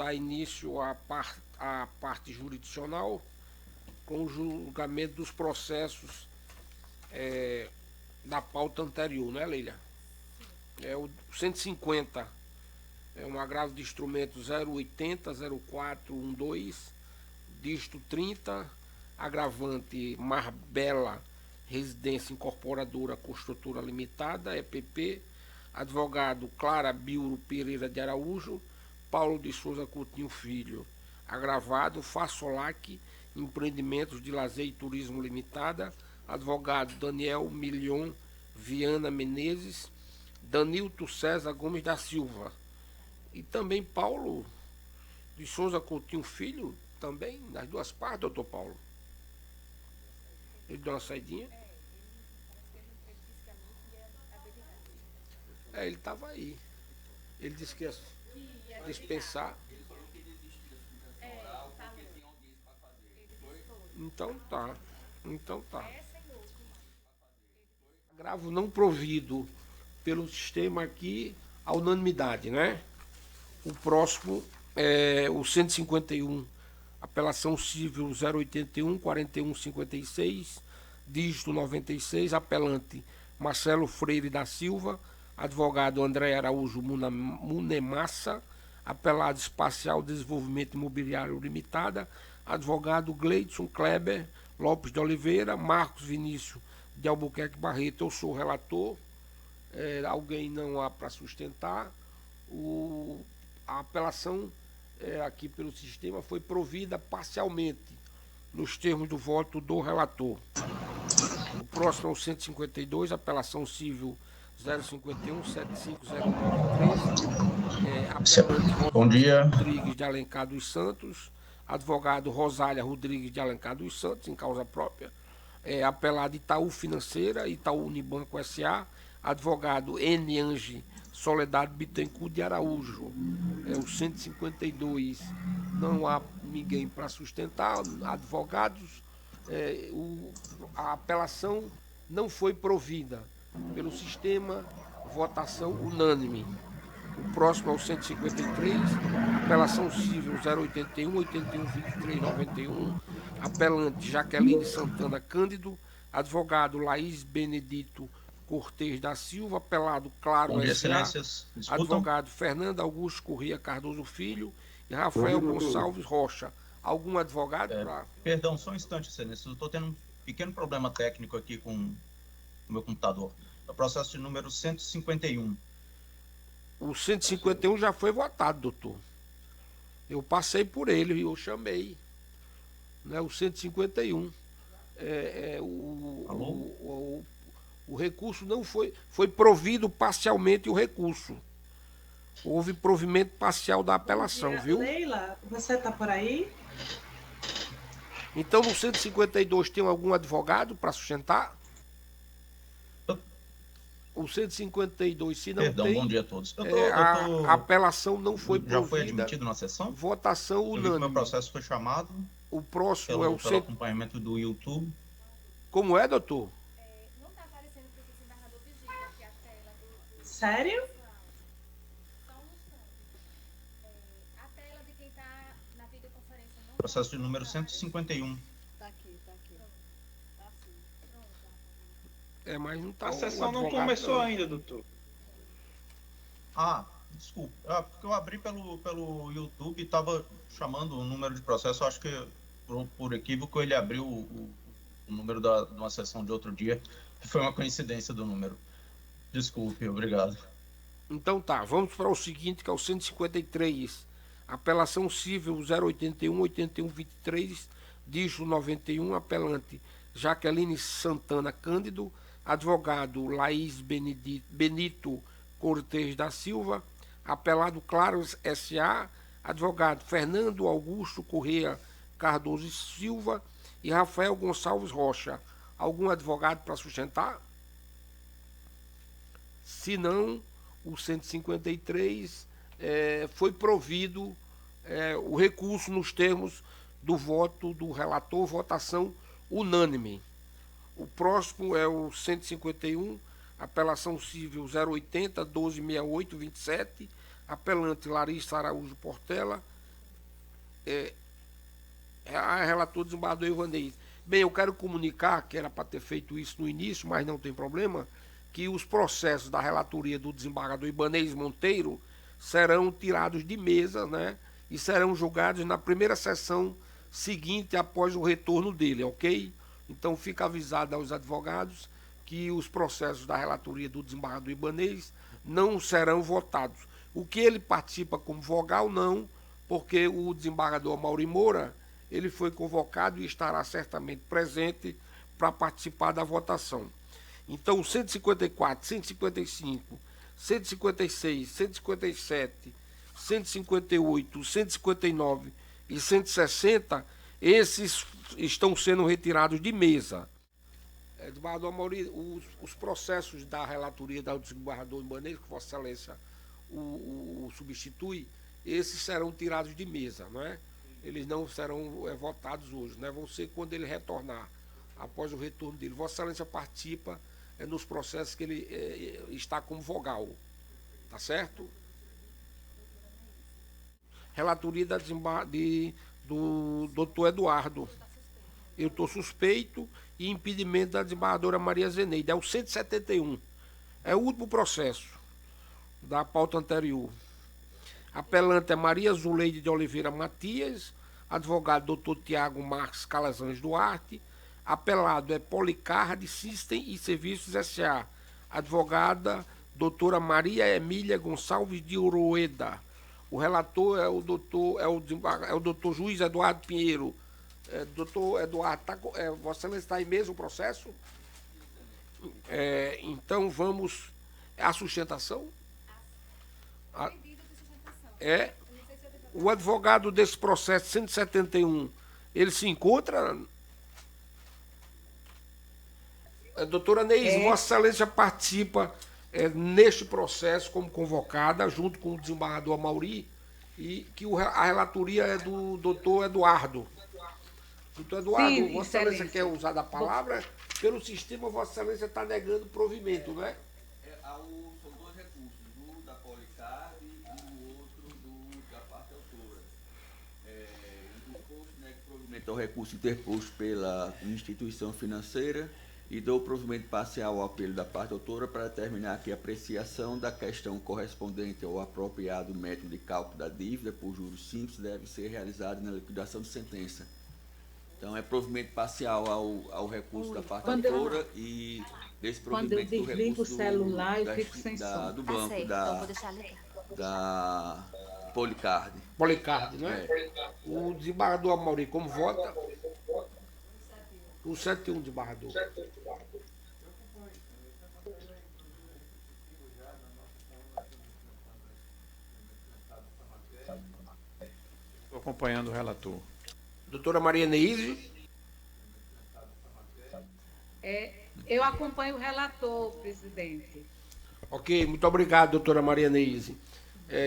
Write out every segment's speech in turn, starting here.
dar início à parte jurisdicional com o julgamento dos processos da pauta anterior, né, Leila? É o 150, é um agravo de instrumento 080 0412, dígito 30, agravante Marbella Residência Incorporadora Construtora Limitada, EPP, advogado Clara Biuro Pereira de Araújo, Paulo de Souza Coutinho Filho, agravado Fassolac Empreendimentos de Lazer e Turismo Limitada, advogado Daniel Milhon Viana Menezes, Danilton César Gomes da Silva e também Paulo de Souza Coutinho Filho, também nas duas partes, doutor Paulo. Ele deu uma saidinha? Ele estava aí. Ele disse que ia dispensar. Então tá. Agravo não provido pelo sistema aqui, a unanimidade, né? O próximo é o 151, apelação civil 081 4156, dígito 96, apelante Marcelo Freire da Silva, advogado André Araújo Munemassa, apelado Espacial Desenvolvimento Imobiliário Limitada, advogado Gleidson Kleber Lopes de Oliveira, Marcos Vinícius de Albuquerque Barreto, eu sou o relator. Alguém não há para sustentar. A apelação aqui pelo sistema foi provida parcialmente nos termos do voto do relator. O próximo é o 152, apelação civil 051 750913, apelante Bom dia. Rodrigues de Alencar dos Santos, advogado Rosália Rodrigues de Alencar dos Santos, em causa própria, apelado Itaú Financeira, Itaú Unibanco S.A., advogado N. Ange Soledade Bittencourt de Araújo. O 152, não há ninguém para sustentar, advogados. A apelação não foi provida pelo sistema, votação unânime. O próximo é o 153, apelação civil 081 81 23 91, apelante Jaqueline Santana Cândido, advogado Laís Benedito Cortez da Silva, apelado Claro S.A., advogado Fernando Augusto Corrêa Cardoso Filho e Rafael Gonçalves Rocha. Algum advogado para... Perdão, só um instante, Excelência. Eu estou tendo um pequeno problema técnico aqui com o meu computador. É o processo de número 151. O 151 já foi votado, doutor. Eu passei por ele e eu chamei. Né, o 151. O recurso não foi provido parcialmente o recurso. Houve provimento parcial da apelação, viu? Leila, você está por aí? Então, no 152 tem algum advogado para sustentar? O 152, se não Perdão, tem... bom dia a todos. A apelação não foi provida. Já foi admitido na sessão? Votação unânime. O meu processo foi chamado. O próximo é o... Pelo acompanhamento do YouTube. Como é, doutor? Não está aparecendo o que o embargador pediu aqui a tela do... Sério? Só um instante. A tela de quem está na videoconferência não... Processo de número 151. Está aqui. Mas não tá. A sessão não começou ainda, doutor. Desculpa. Porque eu abri pelo YouTube e estava chamando o número de processo. Acho que por equívoco ele abriu o número de uma sessão de outro dia. Foi uma coincidência do número. Desculpe, obrigado. Então tá, vamos para o seguinte, que é o 153. Apelação civil 081 81 23, dígito 91, apelante Jaqueline Santana Cândido, advogado Laís Benito Cortez da Silva, apelado Claros S.A., advogado Fernando Augusto Corrêa Cardoso Silva e Rafael Gonçalves Rocha. Algum advogado para sustentar? Se não, o 153 foi provido o recurso nos termos do voto do relator, votação unânime. O próximo é o 151, apelação civil 080 1268 27, apelante Larissa Araújo Portela, a relator desembargador Ivanei. Bem, eu quero comunicar, que era para ter feito isso no início, mas não tem problema, que os processos da relatoria do desembargador Ibanez Monteiro serão tirados de mesa, né? E serão julgados na primeira sessão seguinte após o retorno dele, ok? Então fica avisado aos advogados que os processos da relatoria do desembargador Ibanez não serão votados. O que ele participa como vogal, não, porque o desembargador Amaury Moura, ele foi convocado e estará certamente presente para participar da votação. Então, 154, 155, 156, 157, 158, 159 e 160, esses estão sendo retirados de mesa. Desembargador Amaury, os processos da relatoria do desembargador Ibanez, que Vossa Excelência o substitui, esses serão tirados de mesa, não é? Eles não serão votados hoje, né? Vão ser quando ele retornar, após o retorno dele. Vossa Excelência participa nos processos que ele está como vogal, tá certo? Relatoria do doutor Eduardo. Eu estou suspeito e impedimento da desembargadora Maria Zeneide. É o 171. É o último processo da pauta anterior. Apelante é Maria Zuleide de Oliveira Matias, advogado doutor Tiago Marques Calazans Duarte, apelado é Policarde System e Serviços S.A., advogada doutora Maria Emília Gonçalves de Urueda. O relator é o doutor Juiz Eduardo Pinheiro. Doutor Eduardo, Vossa Excelência está aí mesmo o processo? Então vamos... A sustentação? O advogado desse processo 171, ele se encontra... Doutora Neise, Vossa Excelência participa neste processo como convocada, junto com o desembargador Amaury, e que a relatoria é do doutor Eduardo. Doutor Eduardo, Sim, Vossa Excelência quer usar a palavra? Pelo sistema, Vossa Excelência está negando provimento, não é? São dois recursos, um da Policarde e o outro da parte autora. O nega provimento ao recurso interposto pela instituição financeira e dou provimento parcial ao apelo da parte autora para determinar que a apreciação da questão correspondente ao apropriado método de cálculo da dívida por juros simples deve ser realizada na liquidação de sentença. Então, é provimento parcial ao recurso da parte autora e desse provimento do recurso quando eu desligo o celular, eu fico sem som. do banco, então vou deixar ligado. da Policarde. Policarde, não é? O desembargador Amaury, como vota? O 71, desembargador. Estou acompanhando o relator. Doutora Maria Neise? Eu acompanho o relator, presidente. Ok, muito obrigado, doutora Maria Neise.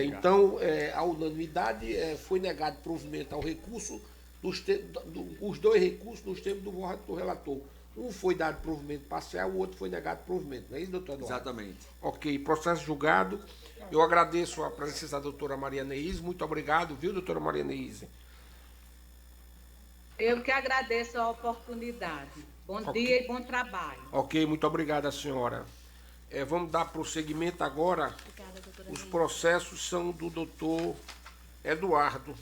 Então, a unanimidade foi negado provimento ao recurso, os dois recursos nos termos do relator. Um foi dado provimento parcial, o outro foi negado provimento. Não é isso, doutor Eduardo? Exatamente. Ok, processo julgado. Eu agradeço a presença da doutora Maria Neise. Muito obrigado, viu, doutora Maria Neise? Eu que agradeço a oportunidade. Bom dia e bom trabalho. Ok, muito obrigado, a senhora. Vamos dar prosseguimento agora. Os processos são do doutor Eduardo.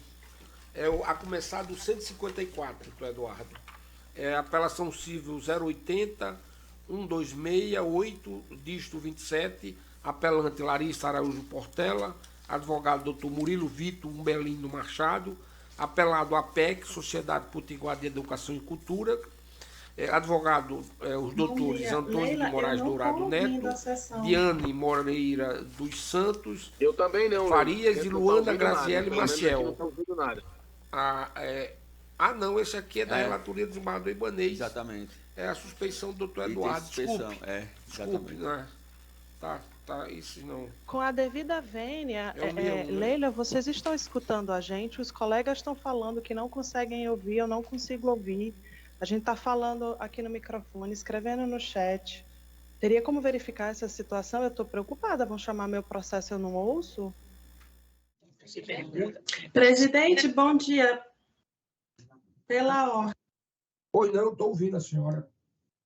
A começar do 154, doutor Eduardo. Apelação civil 080 126 8 dígito 27, apelante Larissa Araújo Portela, advogado doutor Murilo Vitor Umbelino Machado, apelado APEC, Sociedade Potiguar de Educação e Cultura, advogado, os doutores Antônio Leila, de Moraes Dourado Neto, Diane Moreira dos Santos, eu também não, Farias e Luana Graziele Maciel. Não, não, esse aqui é da relatoria do desembargador Ibanez. Exatamente. É a suspeição do doutor Eduardo. Desculpe. Desculpe, né? Tá, isso não. Com a devida vênia, Leila, vocês estão escutando a gente, os colegas estão falando que não conseguem ouvir, eu não consigo ouvir. A gente está falando aqui no microfone, escrevendo no chat. Teria como verificar essa situação? Eu estou preocupada, vão chamar meu processo, eu não ouço? Presidente, bom dia. Pela ordem. Pois não, estou ouvindo a senhora.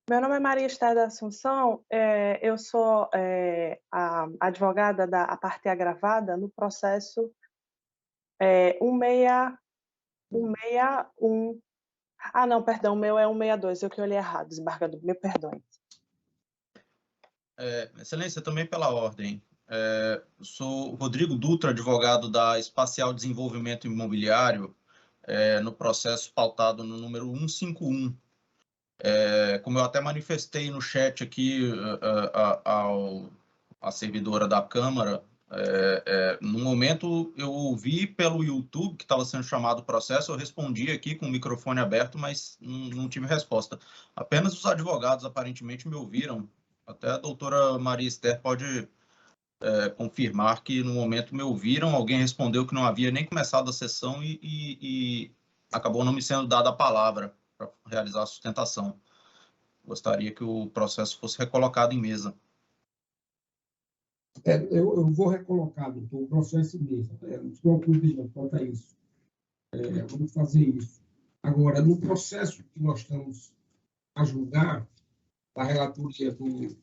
Meu nome é Maria Esther da Assunção, eu sou a advogada da parte agravada no processo 161. Ah, não, perdão, o meu é 162, eu que olhei errado, desembargador, me perdoe. Excelência, também pela ordem. Eu sou Rodrigo Dutra, advogado da Espacial Desenvolvimento Imobiliário, no processo pautado no número 151. Como eu até manifestei no chat aqui à servidora da Câmara, no momento eu ouvi pelo YouTube que estava sendo chamado o processo, eu respondi aqui com o microfone aberto, mas não tive resposta. Apenas os advogados aparentemente me ouviram. Até a doutora Maria Esther pode confirmar que no momento me ouviram, alguém respondeu que não havia nem começado a sessão e acabou não me sendo dada a palavra para realizar a sustentação. Gostaria que o processo fosse recolocado em mesa. Eu vou recolocar, doutor, o processo em mesa. Não se preocupe, não, quanto a isso. Vamos fazer isso. Agora, no processo que nós estamos a julgar, a relatoria do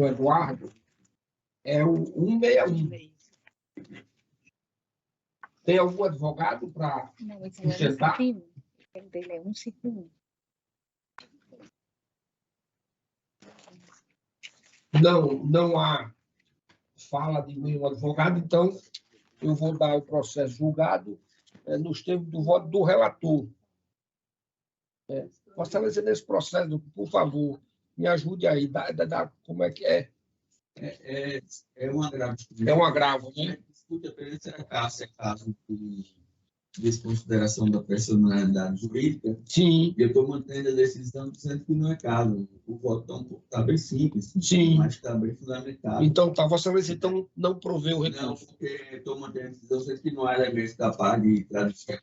Eduardo, é o 161. Tem algum advogado para sustentar? O dele é 151. Não há fala de nenhum advogado, então eu vou dar o processo julgado nos termos do voto do relator. Vossa Excelência, nesse processo, por favor, me ajude aí. Como é que é? É um agravo. É um agravo, né? Discute apenas se é caso de desconsideração da personalidade jurídica. Sim. Eu estou mantendo a decisão dizendo que não é caso. O voto está bem simples, sim, mas está bem fundamentado. Então, Vossa Excelência não proveu o recurso. Não, porque estou mantendo a decisão dizendo que não há elementos capazes de tradução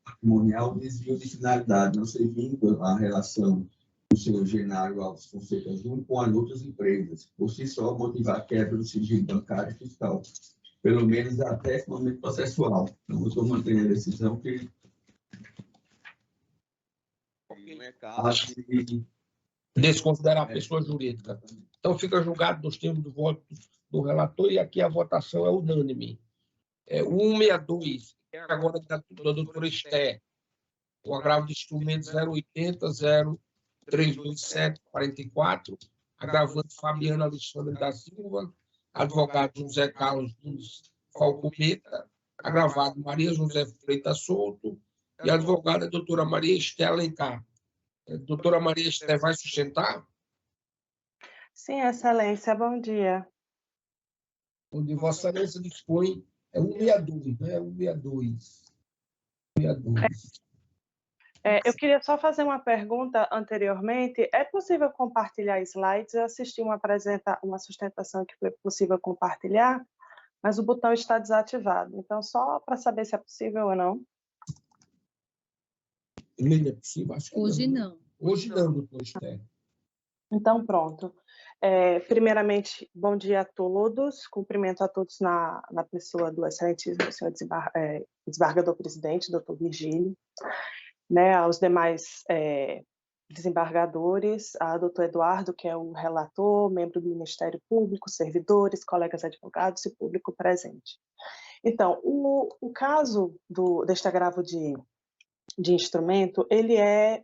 patrimonial desvio de finalidade, não servindo a relação do senhor Genário Alves Fonseca Júnior com as outras empresas, por si só motivar a quebra do sigilo bancário e fiscal, pelo menos até esse momento processual. Então, eu estou mantendo a decisão que não é caso de desconsiderar a pessoa jurídica. Então, fica julgado nos termos do voto do relator e aqui a votação é unânime. O 162, agora da doutora Esther, o agravo de instrumento 080-0327-44, agravante Fabiana Alexandre da Silva, advogado José Carlos Nunes Falcometa, agravado Maria José Freitas Souto e advogada doutora Maria Esther Alencar. Doutora Maria Esther vai sustentar? Sim, Excelência, bom dia. Onde Vossa Excelência dispõe, é 162, né? 162. Eu queria só fazer uma pergunta anteriormente. É possível compartilhar slides? Eu assisti uma sustentação que foi possível compartilhar, mas o botão está desativado. Então, só para saber se é possível ou não. Não é possível? Acho que Hoje não. Hoje não, doutor Esther. Então, pronto. Primeiramente, bom dia a todos. Cumprimento a todos na pessoa do excelentíssimo senhor desembargador presidente, doutor Virgílio, né, aos demais desembargadores, a doutor Eduardo, que é o relator, membro do Ministério Público, servidores, colegas advogados e público presente. Então, o caso deste agravo de instrumento, ele é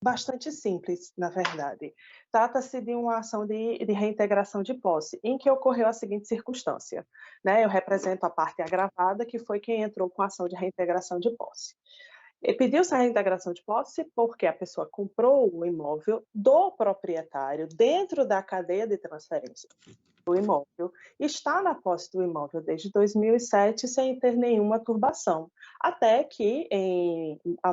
bastante simples, na verdade. Trata-se de uma ação de reintegração de posse, em que ocorreu a seguinte circunstância, né? Eu represento a parte agravada, que foi quem entrou com a ação de reintegração de posse. E pediu-se a reintegração de posse porque a pessoa comprou o imóvel do proprietário dentro da cadeia de transferência do imóvel, está na posse do imóvel desde 2007 sem ter nenhuma turbação, até que,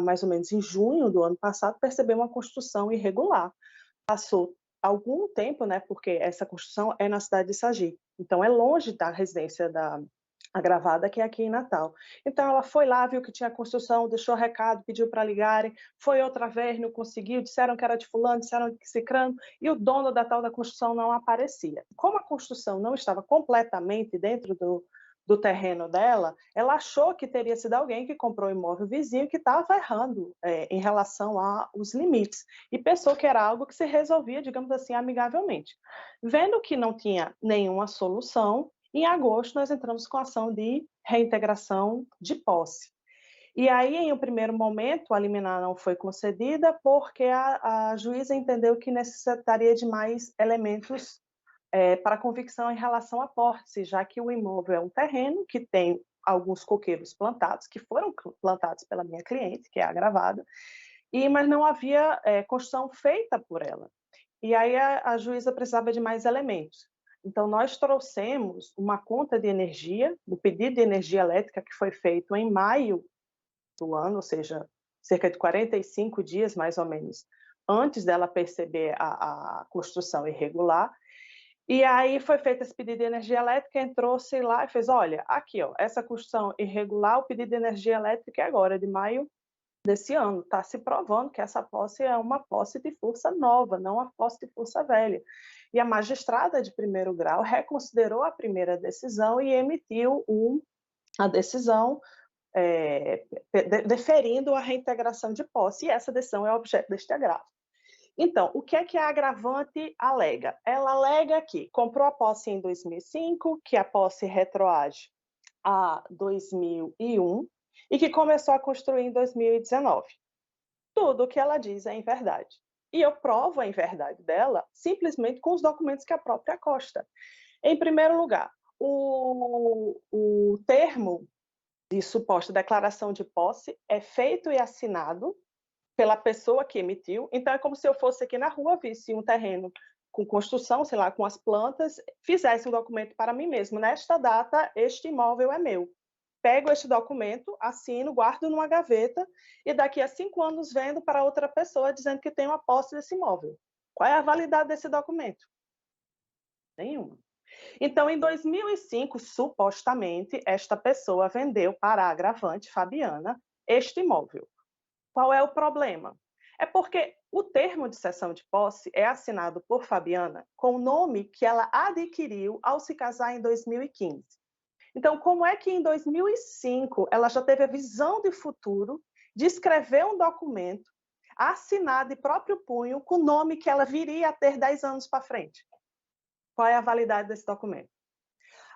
mais ou menos em junho do ano passado, percebeu uma construção irregular. Passou algum tempo, né, porque essa construção é na cidade de Sagi, então é longe da residência da agravada, que é aqui em Natal. Então, ela foi lá, viu que tinha construção, deixou recado, pediu para ligarem, foi outra vez, não conseguiu, disseram que era de fulano, disseram que cicrano, e o dono da tal da construção não aparecia. Como a construção não estava completamente dentro do terreno dela, ela achou que teria sido alguém que comprou o imóvel vizinho que estava errando em relação aos limites, e pensou que era algo que se resolvia, digamos assim, amigavelmente. Vendo que não tinha nenhuma solução, em agosto nós entramos com a ação de reintegração de posse. E aí, em um primeiro momento, a liminar não foi concedida porque a juíza entendeu que necessitaria de mais elementos para convicção em relação à posse, já que o imóvel é um terreno que tem alguns coqueiros plantados, que foram plantados pela minha cliente, que é agravada, mas não havia construção feita por ela. E aí a juíza precisava de mais elementos. Então, nós trouxemos uma conta de energia, o pedido de energia elétrica que foi feito em maio do ano, ou seja, cerca de 45 dias, mais ou menos, antes dela perceber a construção irregular. E aí foi feito esse pedido de energia elétrica, entrou-se lá e fez, olha, aqui, ó, essa construção irregular, o pedido de energia elétrica é agora, de maio desse ano. Está se provando que essa posse é uma posse de força nova, não uma posse de força velha. E a magistrada de primeiro grau reconsiderou a primeira decisão e emitiu a decisão deferindo a reintegração de posse, e essa decisão é objeto deste agravo. Então, o que é que a agravante alega? Ela alega que comprou a posse em 2005, que a posse retroage a 2001 e que começou a construir em 2019. Tudo o que ela diz é inverdade. E eu provo a inverdade dela simplesmente com os documentos que a própria Costa. Em primeiro lugar, o termo de suposta declaração de posse é feito e assinado pela pessoa que emitiu. Então, é como se eu fosse aqui na rua, visse um terreno com construção, sei lá, com as plantas, fizesse um documento para mim mesmo. Nesta data, este imóvel é meu. Pego este documento, assino, guardo numa gaveta e daqui a 5 anos vendo para outra pessoa dizendo que tem uma posse desse imóvel. Qual é a validade desse documento? Nenhuma. Então, em 2005, supostamente, esta pessoa vendeu para a agravante, Fabiana, este imóvel. Qual é o problema? É porque o termo de cessão de posse é assinado por Fabiana com o nome que ela adquiriu ao se casar em 2015. Então, como é que em 2005 ela já teve a visão de futuro de escrever um documento assinado de próprio punho com o nome que ela viria a ter 10 anos para frente? Qual é a validade desse documento?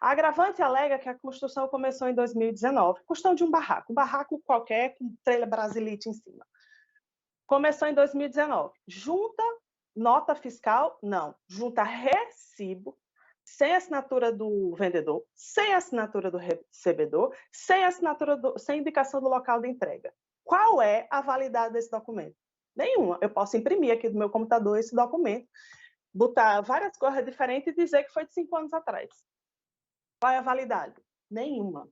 A agravante alega que a construção começou em 2019, questão de um barraco qualquer com trailer brasilite em cima. Começou em 2019. Junta nota fiscal? Não. Junta recibo, sem assinatura do vendedor, sem assinatura do recebedor, sem indicação do local de entrega. Qual é a validade desse documento? Nenhuma. Eu posso imprimir aqui do meu computador esse documento, botar várias coisas diferentes e dizer que foi de 5 anos atrás. Qual é a validade? Nenhuma.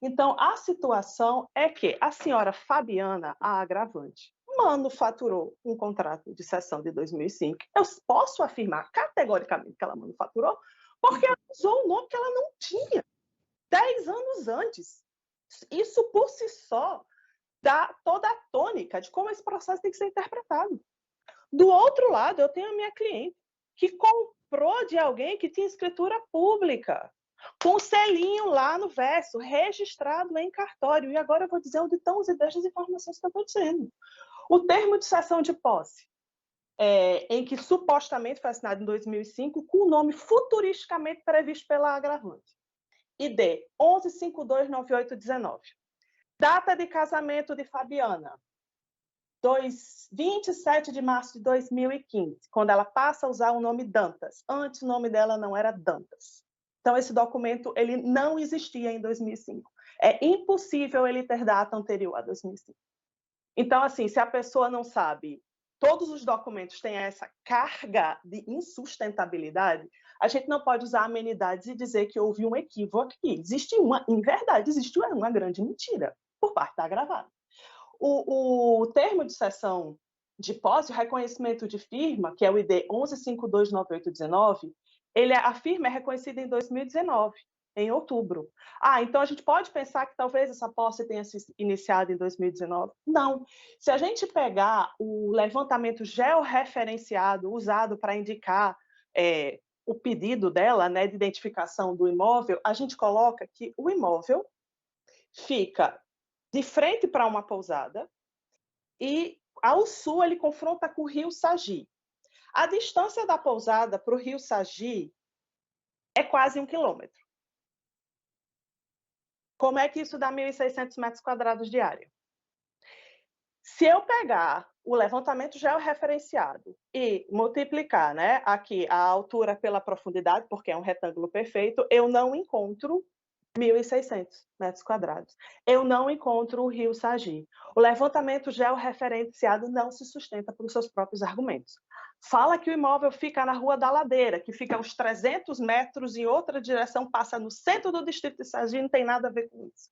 Então, a situação é que a senhora Fabiana, a agravante, manufaturou um contrato de cessão de 2005. Eu posso afirmar categoricamente que ela manufaturou, porque ela usou um nome que ela não tinha 10 anos antes. Isso, por si só, dá toda a tônica de como esse processo tem que ser interpretado. Do outro lado, eu tenho a minha cliente, que comprou de alguém que tinha escritura pública, com um selinho lá no verso, registrado em cartório. E agora eu vou dizer onde estão os ideias das informações que eu estou dizendo. O termo de cessão de posse, em que supostamente foi assinado em 2005, com o nome futuristicamente previsto pela agravante. ID 11529819. Data de casamento de Fabiana, 27 de março de 2015, quando ela passa a usar o nome Dantas. Antes o nome dela não era Dantas. Então, esse documento ele não existia em 2005. É impossível ele ter data anterior a 2005. Então, assim, se a pessoa não sabe, todos os documentos têm essa carga de insustentabilidade, a gente não pode usar amenidades e dizer que houve um equívoco aqui. Existe em verdade, existe uma grande mentira por parte da agravada. O termo de cessão de posse, o reconhecimento de firma, que é o ID 11529819, a firma é reconhecida em 2019, em outubro. Então a gente pode pensar que talvez essa posse tenha sido iniciada em 2019? Não. Se a gente pegar o levantamento georreferenciado usado para indicar o pedido dela, né, de identificação do imóvel, a gente coloca que o imóvel fica de frente para uma pousada e ao sul ele confronta com o rio Sagi. A distância da pousada para o rio Sagi é quase 1 quilômetro. Como é que isso dá 1.600 metros quadrados de área? Se eu pegar o levantamento georreferenciado e multiplicar, né, aqui a altura pela profundidade, porque é um retângulo perfeito, eu não encontro 1.600 metros quadrados. Eu não encontro o rio Sagi. O levantamento georreferenciado não se sustenta pelos seus próprios argumentos. Fala que o imóvel fica na Rua da Ladeira, que fica uns 300 metros em outra direção, passa no centro do distrito de Sagi, não tem nada a ver com isso.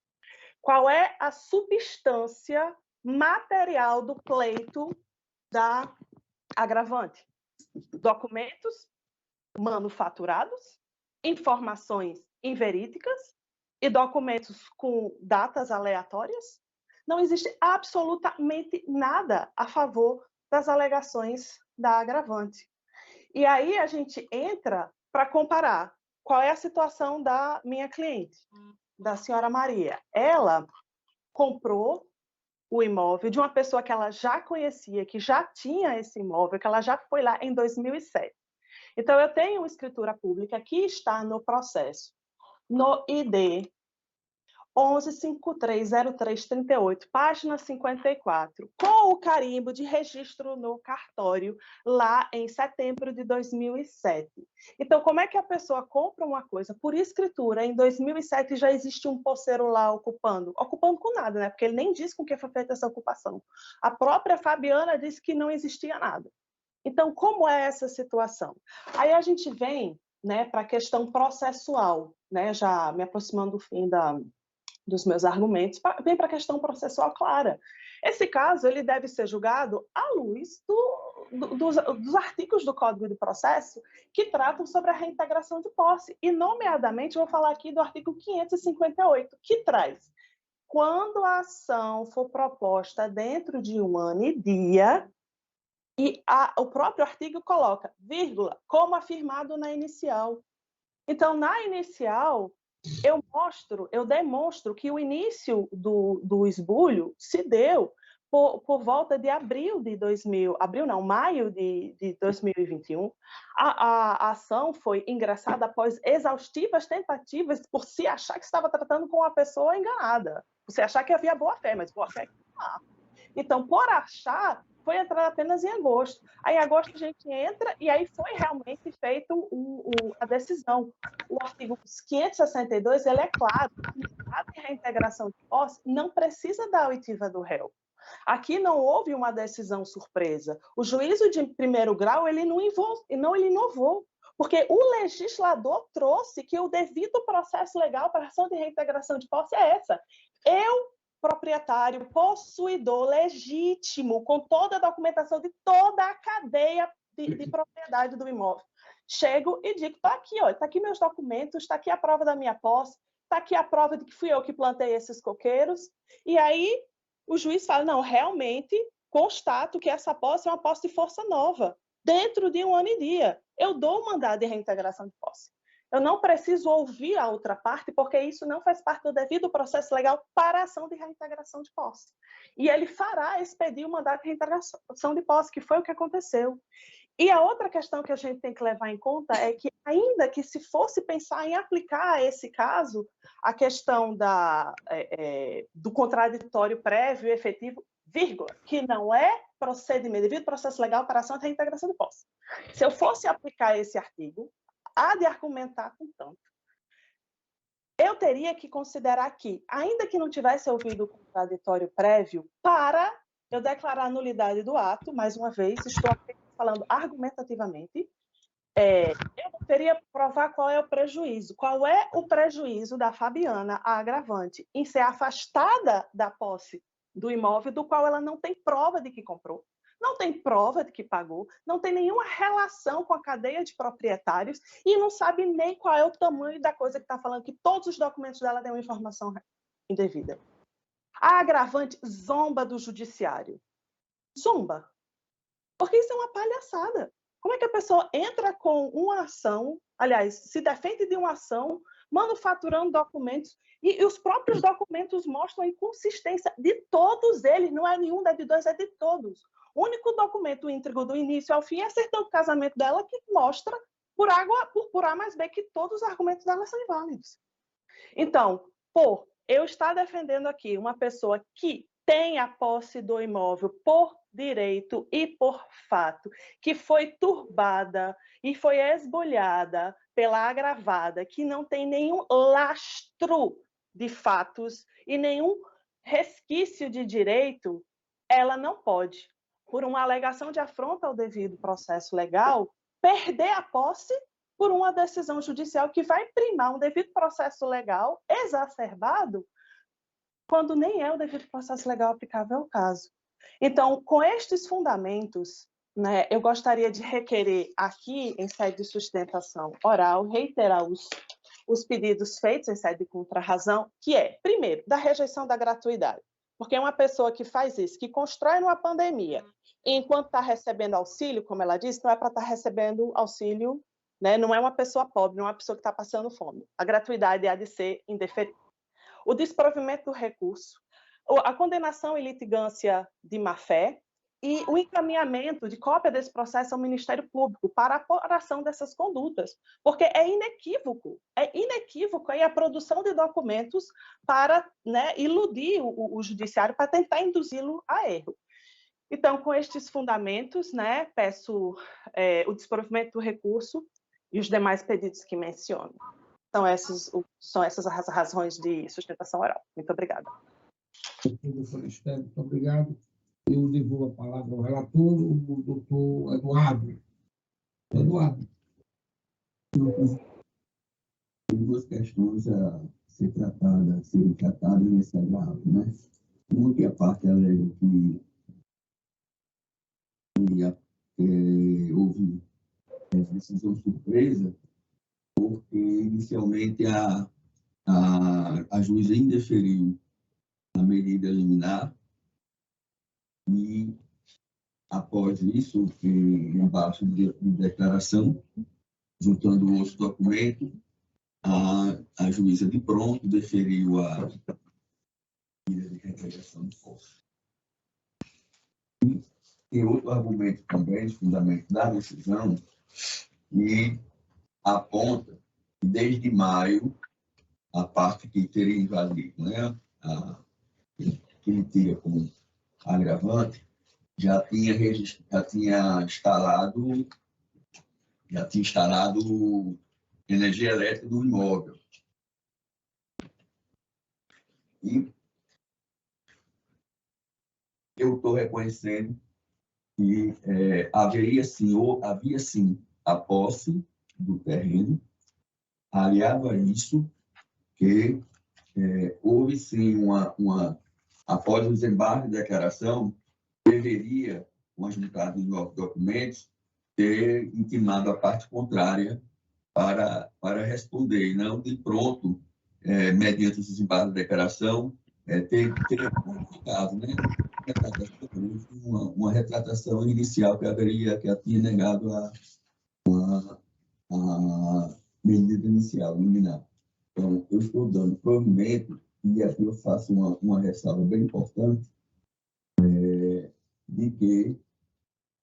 Qual é a substância material do pleito da agravante? Documentos manufaturados, informações inverídicas e documentos com datas aleatórias. Não existe absolutamente nada a favor das alegações da agravante. E aí a gente entra para comparar qual é a situação da minha cliente, da senhora Maria. Ela comprou o imóvel de uma pessoa que ela já conhecia, que já tinha esse imóvel, que ela já foi lá em 2007. Então, eu tenho uma escritura pública que está no processo, no ID 11530338, página 54, com o carimbo de registro no cartório, lá em setembro de 2007. Então, como é que a pessoa compra uma coisa por escritura? Em 2007 já existe um posseiro lá ocupando com nada, né? Porque ele nem diz com que foi feita essa ocupação. A própria Fabiana disse que não existia nada. Então, como é essa situação? Aí a gente vem, né, para a questão processual, né, já me aproximando do fim dos meus argumentos, vem para a questão processual clara. Esse caso ele deve ser julgado à luz dos artigos do Código de Processo que tratam sobre a reintegração de posse. E, nomeadamente, eu vou falar aqui do artigo 558, que traz: quando a ação for proposta dentro de 1 ano e dia, e o próprio artigo coloca, vírgula, como afirmado na inicial. Então, na inicial, eu demonstro que o início do esbulho se deu por volta de maio de 2021. A ação foi ingressada após exaustivas tentativas por se achar que estava tratando com uma pessoa enganada, por se achar que havia boa-fé, mas boa-fé não há. Então, por achar, foi entrar apenas em agosto. Aí, em agosto, a gente entra e aí foi realmente feito a decisão. O artigo 562, ele é claro, a reintegração de posse não precisa da oitiva do réu. Aqui não houve uma decisão surpresa. O juízo de primeiro grau, ele não inovou, porque o legislador trouxe que o devido processo legal para a ação de reintegração de posse é essa. Proprietário, possuidor legítimo, com toda a documentação de toda a cadeia de propriedade do imóvel. Chego e digo, está aqui, está aqui meus documentos, está aqui a prova da minha posse, está aqui a prova de que fui eu que plantei esses coqueiros. E aí o juiz fala, não, realmente constato que essa posse é uma posse de força nova, dentro de 1 ano e dia. Eu dou o mandado de reintegração de posse. Eu não preciso ouvir a outra parte, porque isso não faz parte do devido processo legal para a ação de reintegração de posse. E ele fará expedir o mandato de reintegração de posse, que foi o que aconteceu. E a outra questão que a gente tem que levar em conta é que, ainda que se fosse pensar em aplicar a esse caso a questão do contraditório prévio e efetivo, vírgula, que não é procedimento, devido processo legal para a ação de reintegração de posse. Se eu fosse aplicar esse artigo, há de argumentar com tanto. Eu teria que considerar que, ainda que não tivesse ouvido o contraditório prévio, para eu declarar a nulidade do ato, mais uma vez, estou falando argumentativamente, eu teria que provar qual é o prejuízo. Qual é o prejuízo da Fabiana, a agravante, em ser afastada da posse do imóvel do qual ela não tem prova de que comprou, não tem prova de que pagou, não tem nenhuma relação com a cadeia de proprietários e não sabe nem qual é o tamanho da coisa que está falando, que todos os documentos dela têm uma informação indevida. A agravante zomba do judiciário. Zomba. Porque isso é uma palhaçada. Como é que a pessoa entra com uma ação, aliás, se defende de uma ação, manufaturando documentos, e os próprios documentos mostram a inconsistência de todos eles, não é nenhum devedor, é de todos. O único documento íntegro do início ao fim é a certidão de casamento dela, que mostra, por A mais B, que todos os argumentos dela são inválidos. Então, eu estar defendendo aqui uma pessoa que tem a posse do imóvel por direito e por fato, que foi turbada e foi esbulhada pela agravada, que não tem nenhum lastro de fatos e nenhum resquício de direito, ela não pode, por uma alegação de afronta ao devido processo legal, perder a posse por uma decisão judicial que vai primar um devido processo legal exacerbado, quando nem é o devido processo legal aplicável ao caso. Então, com estes fundamentos, né, eu gostaria de requerer aqui, em sede de sustentação oral, reiterar os pedidos feitos em sede de contrarrazão, que é, primeiro, da rejeição da gratuidade. Porque uma pessoa que faz isso, que constrói numa pandemia, e enquanto está recebendo auxílio, como ela disse, não é para estar recebendo auxílio, né, não é uma pessoa pobre, não é uma pessoa que está passando fome. A gratuidade há de ser indeferível. O desprovimento do recurso, a condenação em litigância de má-fé e o encaminhamento de cópia desse processo ao Ministério Público para a apuração dessas condutas, porque é inequívoco aí a produção de documentos para, né, iludir o judiciário, para tentar induzi-lo a erro. Então, com estes fundamentos, né, peço o desprovimento do recurso e os demais pedidos que menciono. São essas as razões de sustentação oral. Muito obrigada. Professor Esther, muito obrigado. Eu devolvo a palavra ao relator, o doutor Eduardo. Eduardo. Tem duas questões a serem tratadas nesse agravo, né? Uma que a parte alega que houve decisão surpresa, porque inicialmente a juíza indeferiu a medida liminar e, após isso, embaixo de declaração, juntando outros documentos, a juíza de pronto deferiu a medida de reintegração de posse. E tem outro argumento também, de fundamento da decisão, que aponta que desde maio, a parte que teria invadido, né, que ele tira como agravante, já tinha instalado energia elétrica no imóvel. E eu estou reconhecendo que havia sim a posse do terreno, aliado a isso, que houve sim após o desembarque de declaração, deveria, com a juntada de novos documentos, ter intimado a parte contrária para responder, e não de pronto, mediante o desembarque de declaração, ter modificado, né? Uma retratação inicial que ela tinha negado a medida inicial, liminar. Então, eu estou dando provimento, e aqui eu faço uma ressalva bem importante, de que,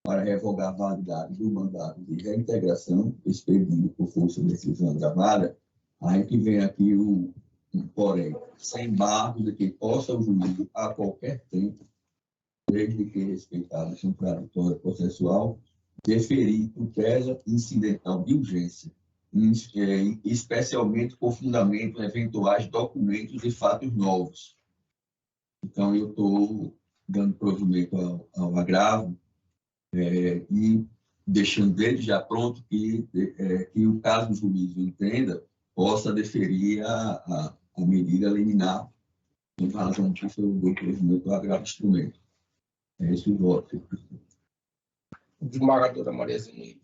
para revogar a validade do mandato de reintegração expedido por força de decisão agravada, aí que vem aqui porém, sem embargo de que possa o juiz, a qualquer tempo, desde que respeitado a contraditória processual, deferir tutela incidental de urgência, especialmente por fundamento em eventuais documentos e fatos novos. Então, eu estou dando provimento ao agravo e deixando desde já pronto que o caso do juízo entenda, possa deferir a medida liminar em razão disso eu dou provimento ao agravo de instrumento. É esse o voto. Desembargadora Maria Zenir.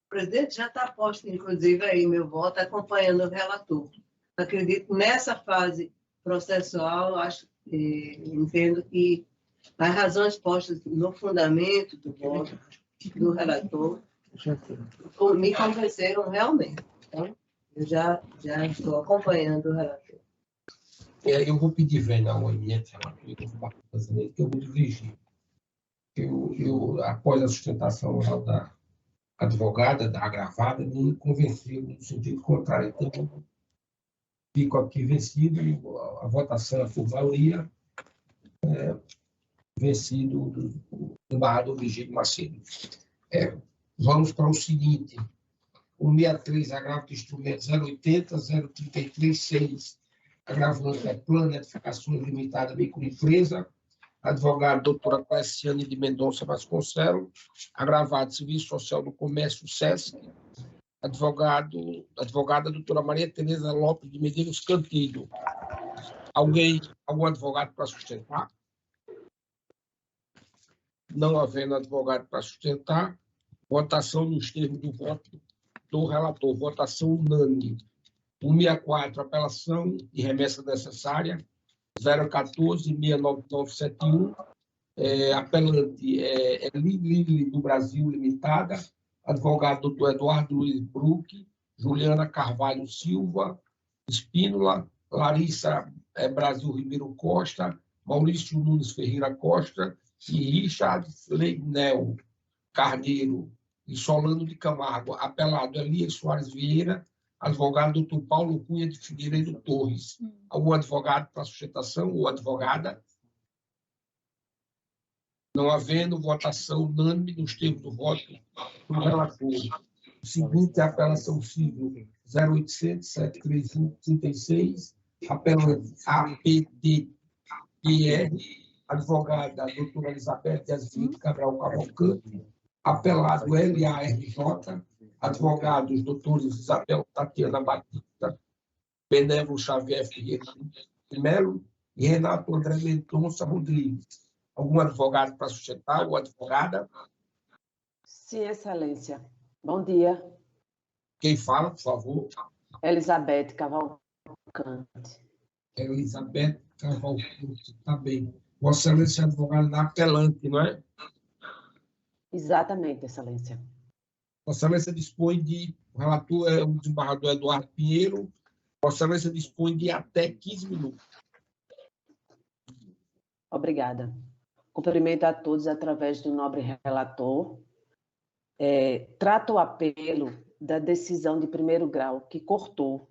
O presidente já está posto, inclusive, aí meu voto, acompanhando o relator. Acredito nessa fase processual, entendo que as razões postas no fundamento do voto do relator me convenceram realmente. Então, eu já estou acompanhando o relator. Eu vou pedir, Vênia, ao OMS, que eu vou dirigir. Após a sustentação oral da advogada, da agravada, me convenceu no sentido contrário. Então, fico aqui vencido, a votação por maioria, vencido do embargador Virgílio Macedo. Vamos para o seguinte: 163, agravo de instrumento 080, 033, 6, agravante é Plano Edificações Limitada Microempresa, advogado doutora Cleciane de Mendonça Vasconcelos, agravado Serviço Social do Comércio, SESC, advogada doutora Maria Tereza Lopes de Medeiros Cantilho. Algum advogado para sustentar? Não havendo advogado para sustentar, votação nos termos do voto do relator, votação unânime. 164, apelação e remessa necessária, 014-69971, apelante Lili do Brasil Limitada, advogado doutor Eduardo Luiz Bruck, Juliana Carvalho Silva, Espínola, Larissa Brasil Ribeiro Costa, Maurício Nunes Ferreira Costa e Richard Leinel Carneiro e Solano de Camargo, apelado Elias Soares Vieira, advogado doutor Paulo Cunha de Figueiredo Torres. Algum advogado para sustentação ou advogada? Não havendo, votação unânime nos termos do voto do relator. O seguinte é a apelação civil 0800-731-36, apelante APDPR, advogada doutora Elizabeth Azevedo Cabral Cavalcante, apelado LARJ, advogados doutores Isabel Tatiana Batista, Benévolo Xavier Figueiredo de Melo e Renato André Mendonça Rodrigues. Algum advogado para sustentar ou advogada? Sim, Excelência. Bom dia. Quem fala, por favor? Elizabeth Cavalcante. Elizabeth Cavalcante, está bem. Vossa Excelência é advogada na apelante, não é? Exatamente, Excelência. Vossa Excelência dispõe de... O relator é o desembargador Eduardo Pinheiro. Vossa Excelência dispõe de até 15 minutos. Obrigada. Cumprimento a todos através do nobre relator. Trato o apelo da decisão de primeiro grau que cortou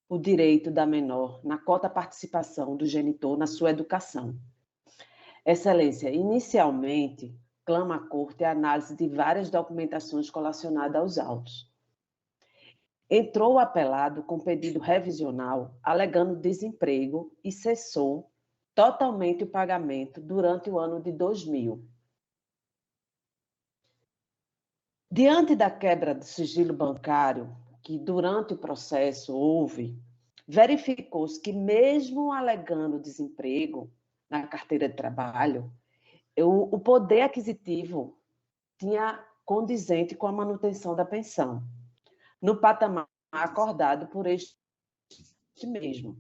o direito da menor na cota participação do genitor na sua educação. Excelência, inicialmente, clama a Corte a análise de várias documentações colacionadas aos autos. Entrou o apelado com pedido revisional, alegando desemprego e cessou totalmente o pagamento durante o ano de 2000. Diante da quebra do sigilo bancário, que durante o processo houve, verificou-se que mesmo alegando desemprego na carteira de trabalho, o poder aquisitivo tinha condizente com a manutenção da pensão, no patamar acordado por este mesmo.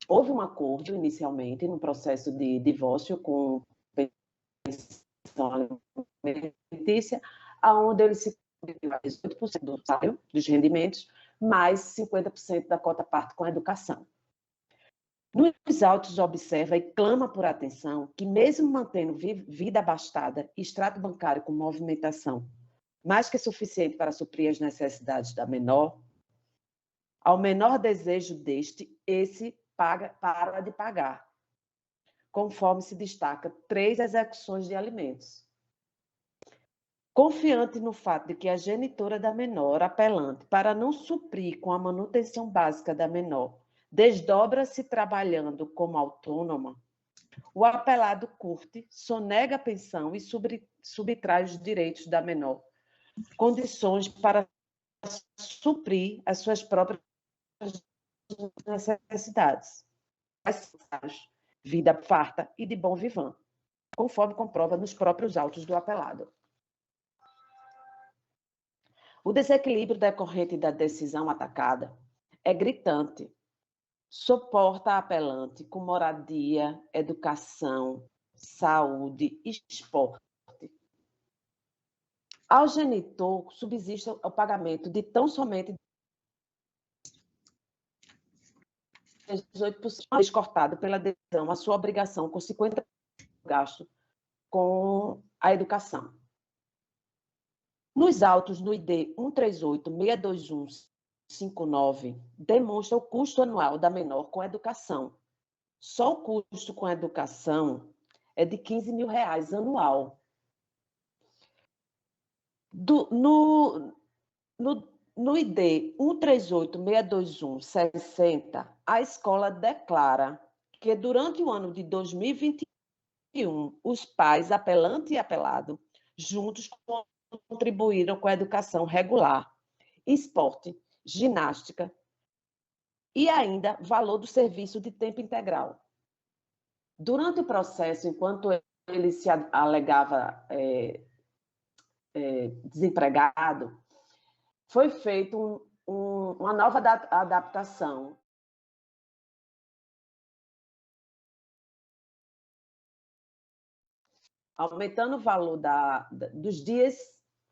Houve um acordo, inicialmente, no processo de divórcio com pensão alimentícia, onde ele se 18% do salário, dos rendimentos, mais 50% da cota parte com a educação. Nos autos observa e clama por atenção que, mesmo mantendo vida abastada e extrato bancário com movimentação mais que suficiente para suprir as necessidades da menor, ao menor desejo deste, esse para de pagar, conforme se destaca 3 execuções de alimentos. Confiante no fato de que a genitora da menor, apelante, para não suprir com a manutenção básica da menor, desdobra-se trabalhando como autônoma, o apelado curte, sonega a pensão e subtrai os direitos da menor, condições para suprir as suas próprias necessidades, vida farta e de bom vivan, conforme comprova nos próprios autos do apelado. O desequilíbrio decorrente da decisão atacada é gritante. Suporta a apelante com moradia, educação, saúde e esporte. Ao genitor, subsiste o pagamento de tão somente 18% cortado pela decisão a sua obrigação com 50% do gasto com a educação. Nos autos no ID 138-62159, demonstra o custo anual da menor com a educação. Só o custo com a educação é de R$15 mil anual. No ID 138-62160, a escola declara que durante o ano de 2021, os pais, apelante e apelado, juntos contribuíram com a educação regular, esporte, ginástica e ainda valor do serviço de tempo integral. Durante o processo, enquanto ele se alegava desempregado, foi feita uma nova adaptação aumentando o valor dos dias,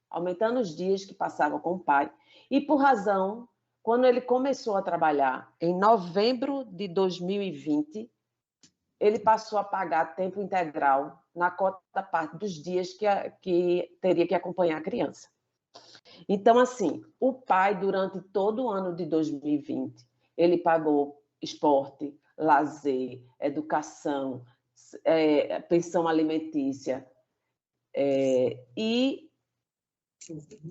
aumentando os dias que passava com o pai, e por razão, quando ele começou a trabalhar em novembro de 2020, ele passou a pagar tempo integral na cota parte dos dias que teria que acompanhar a criança. Então, assim, o pai, durante todo o ano de 2020, ele pagou esporte, lazer, educação, pensão alimentícia, e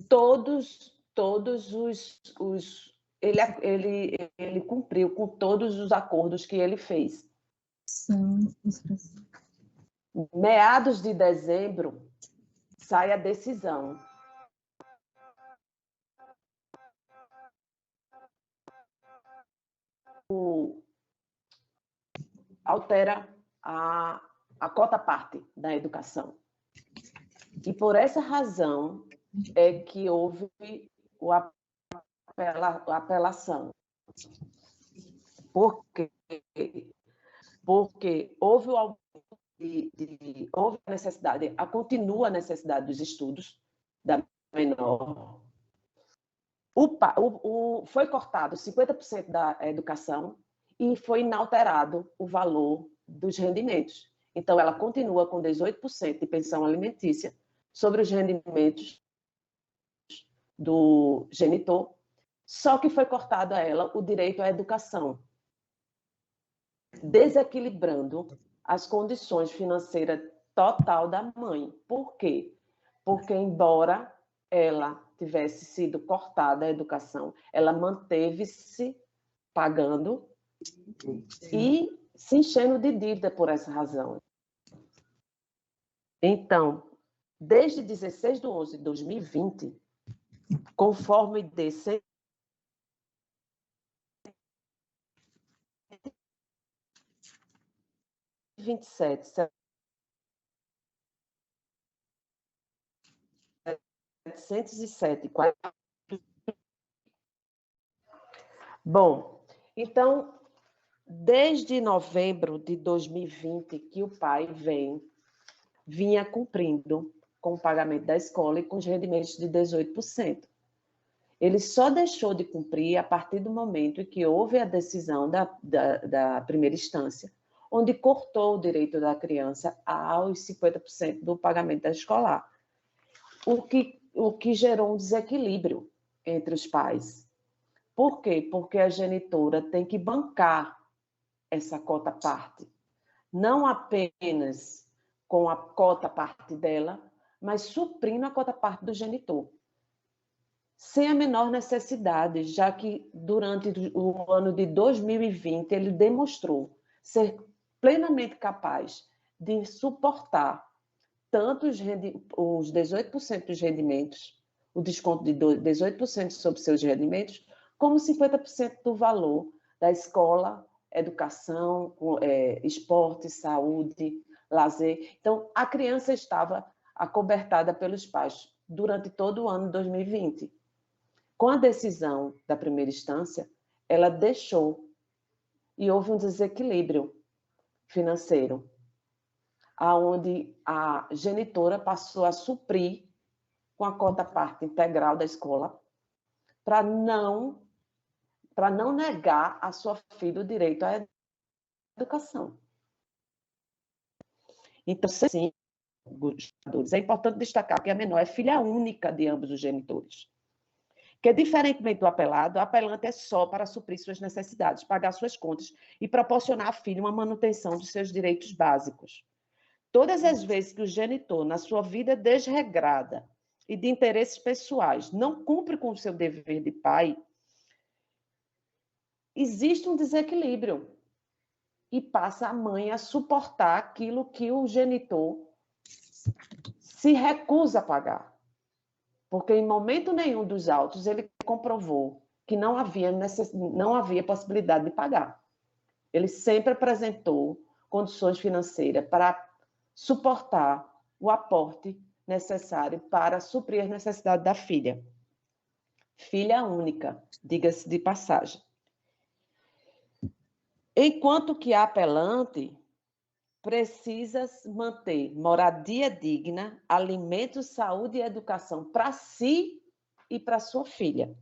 todos os ele cumpriu com todos os acordos que ele fez. Meados de dezembro, sai a decisão. Altera a cota parte da educação. E por essa razão é que houve a apelação. Porque houve a necessidade, continua a necessidade dos estudos da menor. Foi cortado 50% da educação e foi inalterado o valor dos rendimentos. Então, ela continua com 18% de pensão alimentícia sobre os rendimentos do genitor, só que foi cortado a ela o direito à educação, desequilibrando as condições financeiras total da mãe. Por quê? Porque, embora ela tivesse sido cortada a educação, ela manteve-se pagando e se enchendo de dívida por essa razão. Então, desde 16/11/2020, conforme ID 127, 707, Bom, então, desde novembro de 2020 que o pai vinha cumprindo com o pagamento da escola e com os rendimentos de 18%. Ele só deixou de cumprir a partir do momento em que houve a decisão da primeira instância, onde cortou o direito da criança aos 50% do pagamento da escolar, o que gerou um desequilíbrio entre os pais. Por quê? Porque a genitora tem que bancar essa cota parte, não apenas com a cota parte dela, mas suprindo a cota parte do genitor, sem a menor necessidade, já que durante o ano de 2020 ele demonstrou ser plenamente capaz de suportar tanto os 18% dos rendimentos, o desconto de 18% sobre seus rendimentos, como 50% do valor da escola, educação, esporte, saúde, lazer. Então, a criança estava acobertada pelos pais durante todo o ano de 2020. Com a decisão da primeira instância, ela deixou e houve um desequilíbrio financeiro, onde a genitora passou a suprir com a cota parte integral da escola, para não negar a sua filha o direito à educação. Então, sim, é importante destacar que a menor é filha única de ambos os genitores. Que, diferentemente do apelado, o apelante é só para suprir suas necessidades, pagar suas contas e proporcionar à filha uma manutenção dos seus direitos básicos. Todas as vezes que o genitor, na sua vida desregrada e de interesses pessoais, não cumpre com o seu dever de pai, existe um desequilíbrio e passa a mãe a suportar aquilo que o genitor se recusa a pagar. Porque em momento nenhum dos autos ele comprovou que não havia possibilidade de pagar. Ele sempre apresentou condições financeiras para suportar o aporte necessário para suprir as necessidades da filha. Filha única, diga-se de passagem. Enquanto que a apelante precisa manter moradia digna, alimento, saúde e educação para si e para sua filha.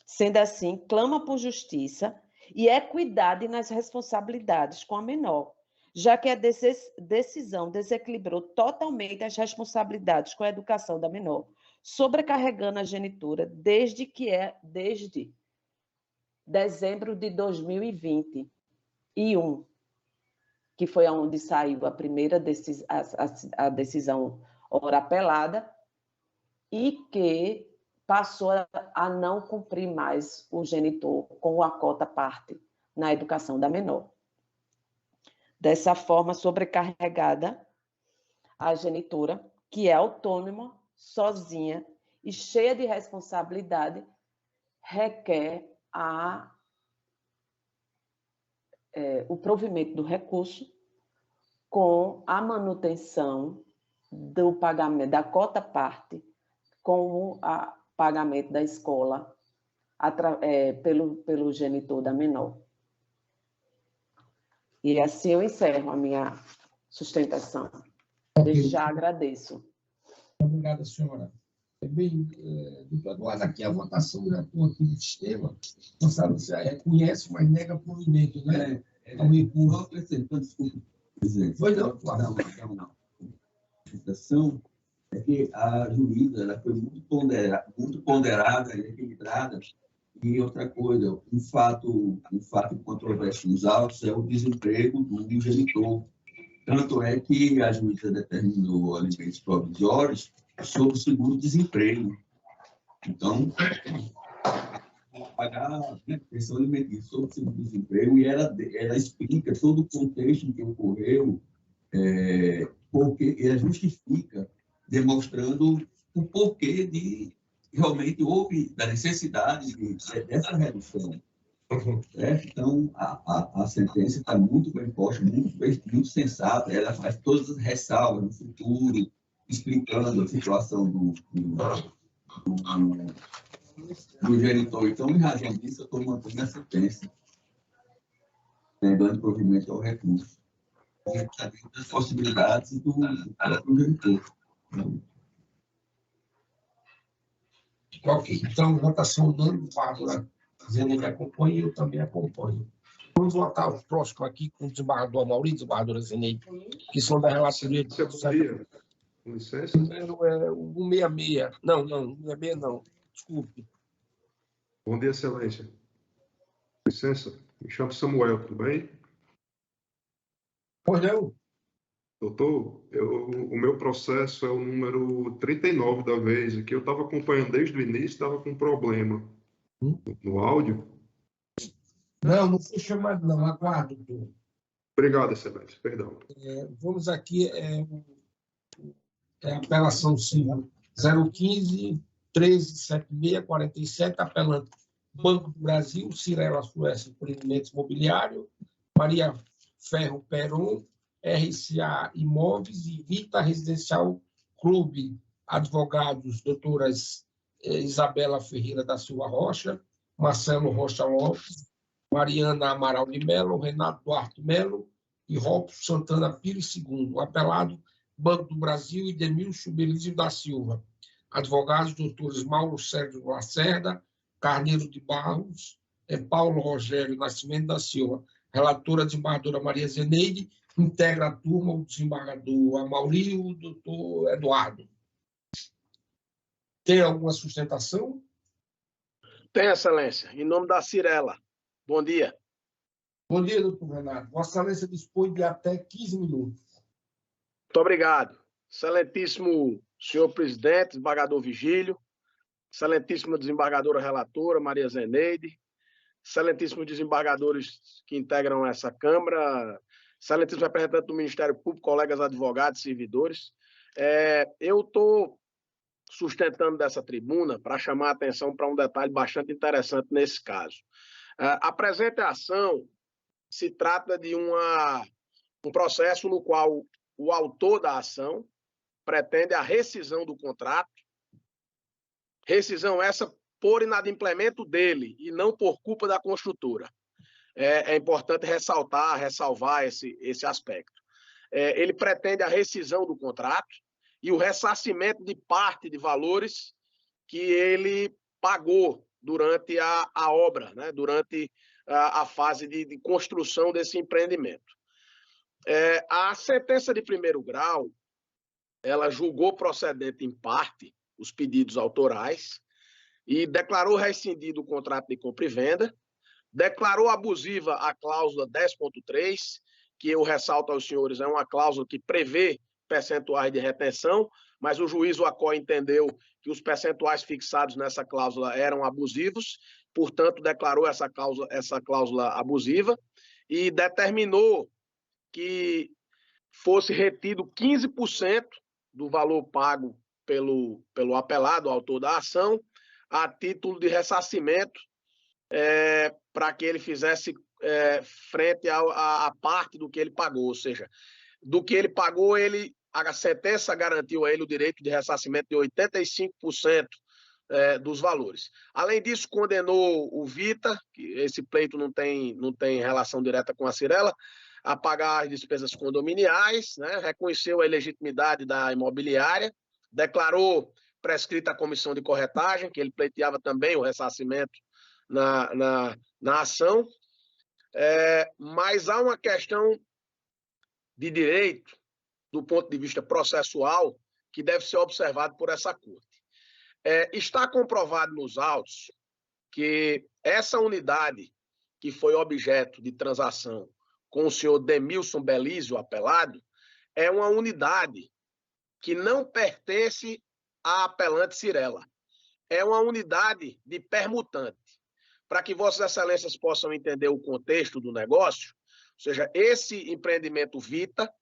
Sendo assim, clama por justiça e equidade nas responsabilidades com a menor, já que a decisão desequilibrou totalmente as responsabilidades com a educação da menor, sobrecarregando a genitora desde dezembro de 2021, que foi onde saiu a primeira decisão ora apelada, e que passou a não cumprir mais o genitor com a cota parte na educação da menor. Dessa forma, sobrecarregada, a genitora, que é autônoma, sozinha e cheia de responsabilidade, requer o provimento do recurso com a manutenção do pagamento da cota parte com o pagamento da escola pelo genitor da menor. E assim eu encerro a minha sustentação. Desde já agradeço. Obrigada, senhora. Doutor Eduardo, aqui a votação do retorno aqui do sistema, você reconhece, mas nega provimento, né? É um recurso. Desculpa, presidente. Foi não, claro. Não. A situação é que a juíza ela foi muito ponderada e equilibrada. E outra coisa, um fato controverso nos autos é o desemprego do genitor. Tanto é que a juíza determinou alimentos provisórios sob o seguro-desemprego. Então, pagar pensão alimentícia sob o seguro-desemprego, e ela explica todo o contexto em que ocorreu, porque ela justifica, demonstrando o porquê de realmente houve da necessidade dessa redução. Então, a sentença está muito bem posta, muito sensata, ela faz todas as ressalvas no futuro, explicando a situação do genitor. Então, em razão disso, eu estou mantendo a sentença, dando provimento ao recurso. Das possibilidades do próprio genitor. Ok, então, votação unânime, Bárbara Zeneide acompanha e eu também acompanho. Vamos votar o próximo aqui com o desembargador Maurício e desembargadora Zeneide, que são da relatoria de... Com licença. O número é o 166. Não, 166 não. Desculpe. Bom dia, excelência. Com licença. Me chamo Samuel, tudo bem? Pois não. Doutor, o meu processo é o número 39 da vez. Aqui eu estava acompanhando desde o início, estava com problema no áudio. Não foi chamado, não. Aguardo, doutor. Obrigado, excelência. Perdão. Vamos aqui, a apelação civil 015-1376-47, apelante Banco do Brasil, Cirela Suécia, Empreendimentos Imobiliário, Maria Ferro Peron, RCA Imóveis e Vita Residencial Clube, advogados doutoras Isabela Ferreira da Silva Rocha, Marcelo Rocha Lopes, Mariana Amaral de Melo, Renato Duarte Melo e Robson Santana Pires II, apelado Banco do Brasil e Demilson Belísio da Silva. advogados doutores Mauro Sérgio Lacerda, Carneiro de Barros, Paulo Rogério Nascimento da Silva, relatora desembargadora Maria Zeneide, integra a turma o desembargador Amauri e o doutor Eduardo. Tem alguma sustentação? Tem, Excelência. Em nome da Cirela. Bom dia. Bom dia, doutor Renato. Vossa Excelência dispõe de até 15 minutos. Muito obrigado. Excelentíssimo senhor presidente, desembargador Vigílio, excelentíssima desembargadora relatora Maria Zeneide, excelentíssimos desembargadores que integram essa Câmara, excelentíssimo representante do Ministério Público, colegas advogados, servidores. Eu estou sustentando dessa tribuna para chamar a atenção para um detalhe bastante interessante nesse caso. A presente ação se trata de um processo no qual o autor da ação pretende a rescisão do contrato, rescisão essa por inadimplemento dele e não por culpa da construtora. É importante ressalvar esse aspecto. Ele pretende a rescisão do contrato e o ressarcimento de parte de valores que ele pagou durante a obra, né? Durante a fase de construção desse empreendimento. A sentença de primeiro grau, ela julgou procedente em parte os pedidos autorais e declarou rescindido o contrato de compra e venda, declarou abusiva a cláusula 10.3, que eu ressalto aos senhores, é uma cláusula que prevê percentuais de retenção, mas o juiz Wacó entendeu que os percentuais fixados nessa cláusula eram abusivos, portanto, declarou essa cláusula abusiva e determinou que fosse retido 15% do valor pago pelo apelado, autor da ação, a título de ressarcimento, para que ele fizesse frente à parte do que ele pagou, ou seja, do que ele pagou, a sentença garantiu a ele o direito de ressarcimento de 85% dos valores. Além disso, condenou o Vita, que esse pleito não tem relação direta com a Cirela, a pagar as despesas condominiais, né? Reconheceu a ilegitimidade da imobiliária, declarou prescrita a comissão de corretagem, que ele pleiteava também o ressarcimento na ação, mas há uma questão de direito, do ponto de vista processual, que deve ser observado por essa Corte. Está comprovado nos autos que essa unidade que foi objeto de transação com o senhor Demilson Belísio apelado, é uma unidade que não pertence à apelante Cirela. É uma unidade de permutante. Para que Vossas Excelências possam entender o contexto do negócio, ou seja, esse empreendimento Vita,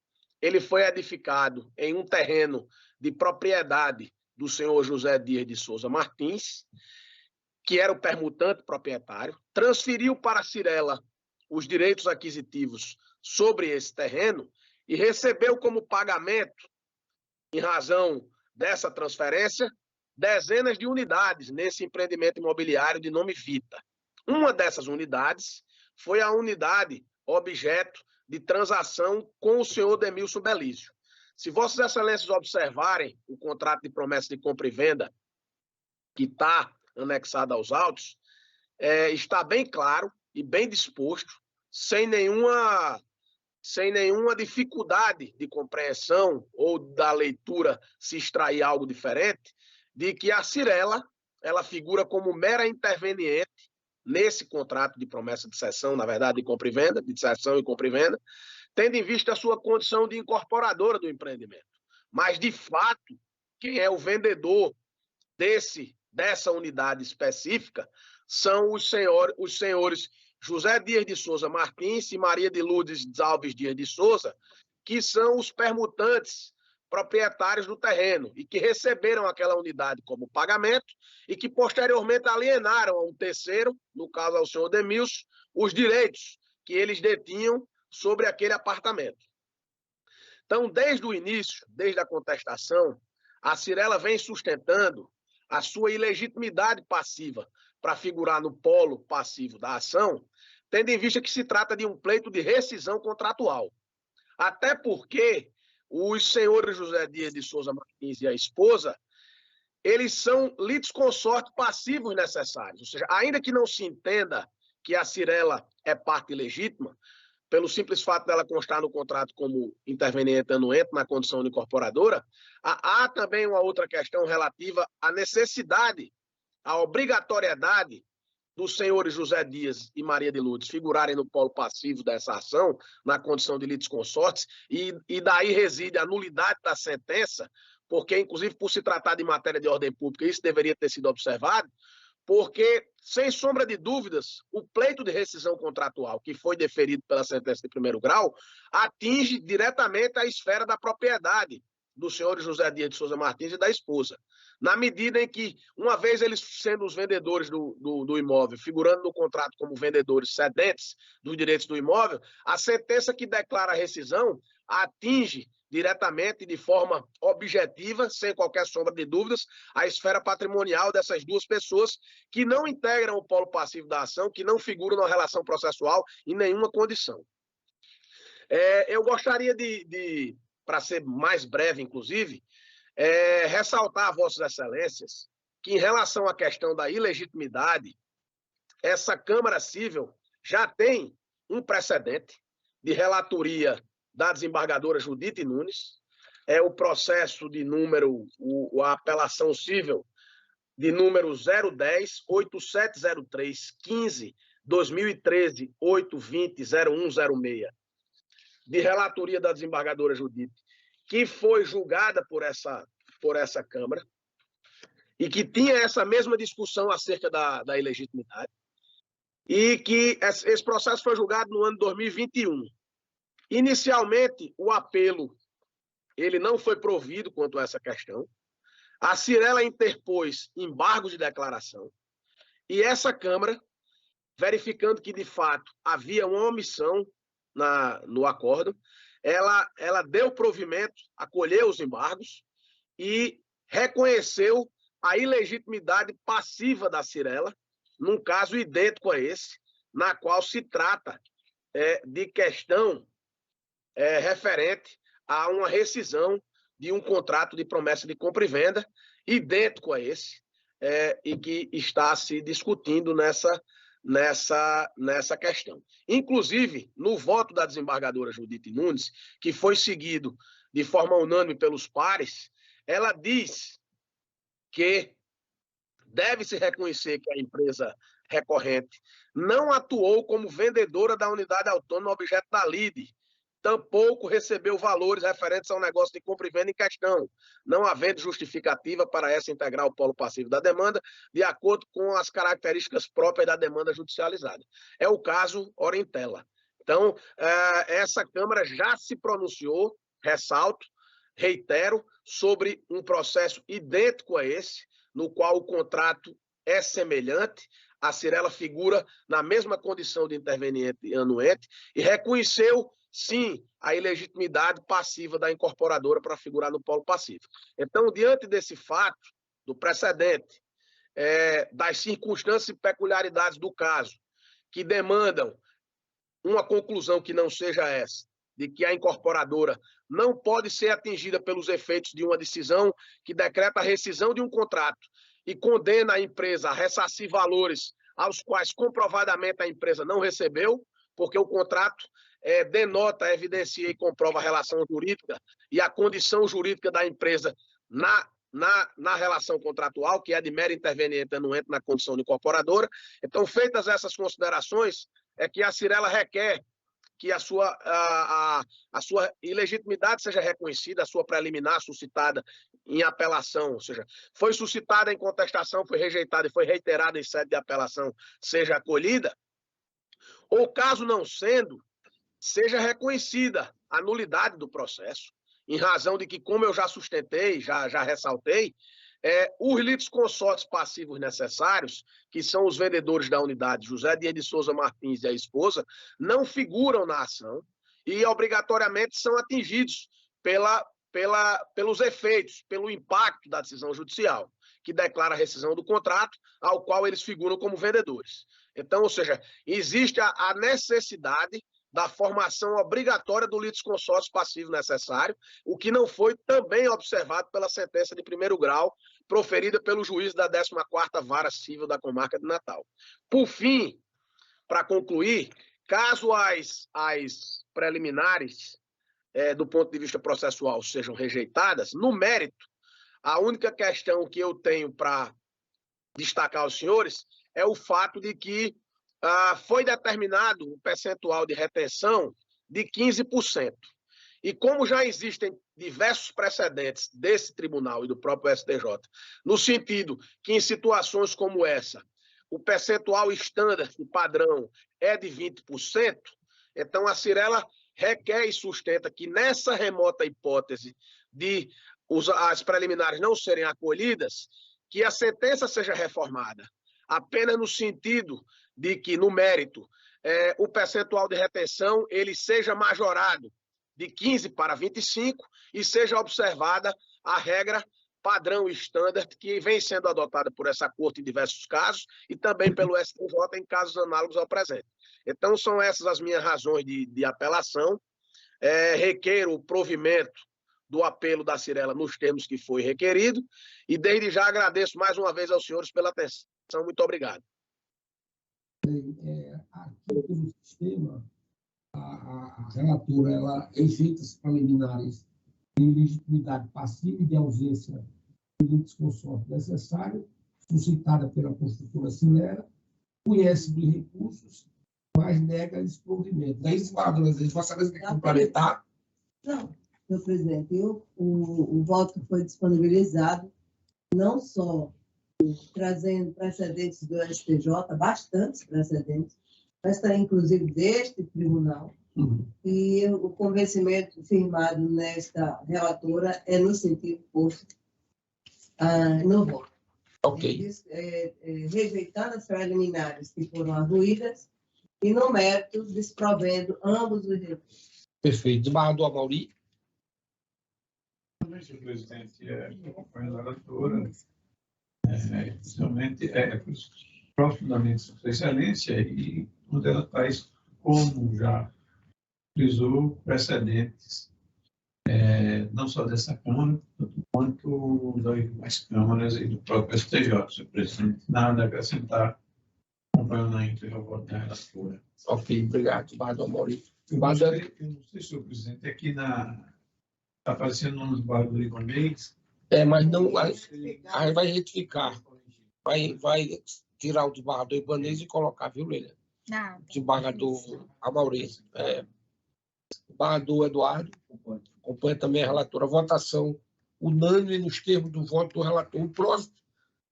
ele foi edificado em um terreno de propriedade do senhor José Dias de Souza Martins, que era o permutante proprietário, transferiu para a Cirela os direitos aquisitivos sobre esse terreno e recebeu como pagamento, em razão dessa transferência, dezenas de unidades nesse empreendimento imobiliário de nome Vita. Uma dessas unidades foi a unidade objeto de transação com o senhor Demilson Belísio. Se Vossas Excelências observarem o contrato de promessa de compra e venda que está anexado aos autos, está bem claro e bem disposto, sem nenhuma dificuldade de compreensão ou da leitura se extrair algo diferente, de que a Cirela, ela figura como mera interveniente nesse contrato de promessa de cessão, na verdade, de compra e venda, de cessão e compra e venda, tendo em vista a sua condição de incorporadora do empreendimento. Mas, de fato, quem é o vendedor dessa unidade específica são os senhores José Dias de Souza Martins e Maria de Lourdes Alves Dias de Souza, que são os permutantes proprietários do terreno e que receberam aquela unidade como pagamento e que posteriormente alienaram a um terceiro, no caso ao senhor Demilson, os direitos que eles detinham sobre aquele apartamento. Então, desde o início, desde a contestação, a Cirela vem sustentando a sua ilegitimidade passiva para figurar no polo passivo da ação, tendo em vista que se trata de um pleito de rescisão contratual. Até porque os senhores José Dias de Souza Martins e a esposa, eles são litisconsortes passivos necessários. Ou seja, ainda que não se entenda que a Cyrela é parte legítima, pelo simples fato dela constar no contrato como interveniente anuente na condição de incorporadora, há também uma outra questão relativa à necessidade, à obrigatoriedade dos senhores José Dias e Maria de Lourdes figurarem no polo passivo dessa ação, na condição de litisconsortes, e daí reside a nulidade da sentença, porque, inclusive, por se tratar de matéria de ordem pública, isso deveria ter sido observado, porque, sem sombra de dúvidas, o pleito de rescisão contratual que foi deferido pela sentença de primeiro grau atinge diretamente a esfera da propriedade dos senhores José Dias de Souza Martins e da esposa, na medida em que, uma vez eles sendo os vendedores do imóvel, figurando no contrato como vendedores cedentes dos direitos do imóvel, a sentença que declara a rescisão atinge diretamente e de forma objetiva, sem qualquer sombra de dúvidas, a esfera patrimonial dessas duas pessoas que não integram o polo passivo da ação, que não figuram na relação processual em nenhuma condição. Eu gostaria de para ser mais breve, inclusive, ressaltar a Vossas Excelências que, em relação à questão da ilegitimidade, essa Câmara Cível já tem um precedente de relatoria da desembargadora Judite Nunes, é o processo de número, a apelação cível de número 010-8703-15-2013-820-0106, de relatoria da desembargadora Judite, que foi julgada por essa Câmara e que tinha essa mesma discussão acerca da ilegitimidade, e que esse processo foi julgado no ano 2021. Inicialmente, o apelo ele não foi provido quanto a essa questão. A Cyrela interpôs embargos de declaração e essa Câmara, verificando que, de fato, havia uma omissão no acordo, ela deu provimento, acolheu os embargos e reconheceu a ilegitimidade passiva da Cyrela, num caso idêntico a esse, na qual se trata de questão referente a uma rescisão de um contrato de promessa de compra e venda, idêntico a esse, e que está se discutindo nessa questão. Inclusive, no voto da desembargadora Judite Nunes, que foi seguido de forma unânime pelos pares, ela diz que deve-se reconhecer que a empresa recorrente não atuou como vendedora da unidade autônoma objeto da lide, tampouco recebeu valores referentes ao negócio de compra e venda em questão, não havendo justificativa para essa integrar o polo passivo da demanda, de acordo com as características próprias da demanda judicializada. É o caso Orentela. Então, essa Câmara já se pronunciou, ressalto, reitero, sobre um processo idêntico a esse, no qual o contrato é semelhante, a Cyrela figura na mesma condição de interveniente anuente e reconheceu, sim, a ilegitimidade passiva da incorporadora para figurar no polo passivo. Então, diante desse fato, do precedente, das circunstâncias e peculiaridades do caso, que demandam uma conclusão que não seja essa, de que a incorporadora não pode ser atingida pelos efeitos de uma decisão que decreta a rescisão de um contrato e condena a empresa a ressarcir valores aos quais comprovadamente a empresa não recebeu, porque o contrato denota, evidencia e comprova a relação jurídica e a condição jurídica da empresa na relação contratual, que é de mera interveniente anuente na condição de incorporadora. Então, feitas essas considerações, é que a Cyrela requer que a sua ilegitimidade seja reconhecida, a sua preliminar suscitada em apelação, ou seja, foi suscitada em contestação, foi rejeitada e foi reiterada em sede de apelação, seja acolhida, ou caso não sendo, seja reconhecida a nulidade do processo, em razão de que, como eu já sustentei, já ressaltei, os litisconsortes passivos necessários, que são os vendedores da unidade José Dias de Souza Martins e a esposa, não figuram na ação e obrigatoriamente são atingidos pelos efeitos, pelo impacto da decisão judicial, que declara a rescisão do contrato, ao qual eles figuram como vendedores. Então, ou seja, existe a necessidade da formação obrigatória do litisconsórcio passivo necessário, o que não foi também observado pela sentença de primeiro grau proferida pelo juiz da 14ª Vara Civil da Comarca de Natal. Por fim, para concluir, caso as preliminares, do ponto de vista processual, sejam rejeitadas, no mérito, a única questão que eu tenho para destacar aos senhores é o fato de que foi determinado um percentual de retenção de 15%. E como já existem diversos precedentes desse tribunal e do próprio STJ, no sentido que em situações como essa, o percentual estándar, o padrão, é de 20%, então a Cirela requer e sustenta que nessa remota hipótese de as preliminares não serem acolhidas, que a sentença seja reformada, apenas no sentido de que, no mérito, o percentual de retenção ele seja majorado de 15 para 25 e seja observada a regra padrão estándar que vem sendo adotada por essa corte em diversos casos e também pelo STJ em casos análogos ao presente. Então, são essas as minhas razões de apelação. Requeiro o provimento do apelo da Cirela nos termos que foi requerido e, desde já, agradeço mais uma vez aos senhores pela atenção. Muito obrigado. Aqui pelo sistema, a relatora ela rejeita as preliminares de legitimidade passiva e de ausência do litisconsórcio necessário, suscitada pela construtora Cirela, conhece dos recursos, mas nega esse provimento. Daí, Vossa Excelência quer complementar? Não, senhor presidente, o voto foi disponibilizado não só trazendo precedentes do STJ, bastantes precedentes, mas também, inclusive, deste tribunal. E o convencimento firmado nesta relatora é no sentido posto no voto. Ok. Rejeitando as preliminares que foram arruídas e, no mérito, desprovendo ambos os recursos. Perfeito. Desembargador Amauri. Senhor presidente, acompanhando a relatora, principalmente profundamente Sua Excelência, e onde ela traz, como já frisou, precedentes, não só dessa Câmara, quanto das demais câmaras e do próprio STJ, senhor presidente. Nada a acrescentar, acompanhando a íntegra voto da relatora. Ok, obrigado, desembargador Amauri. Eu não sei, senhor presidente, aqui está aparecendo o nome do desembargador Ibanez. Mas não, aí vai retificar. Vai tirar o desembargador Ibanez e colocar, viu, Leila? Não. Desembargador Amauri. Desembargador Eduardo, acompanha também a relatora. Votação unânime nos termos do voto do relator. O próximo,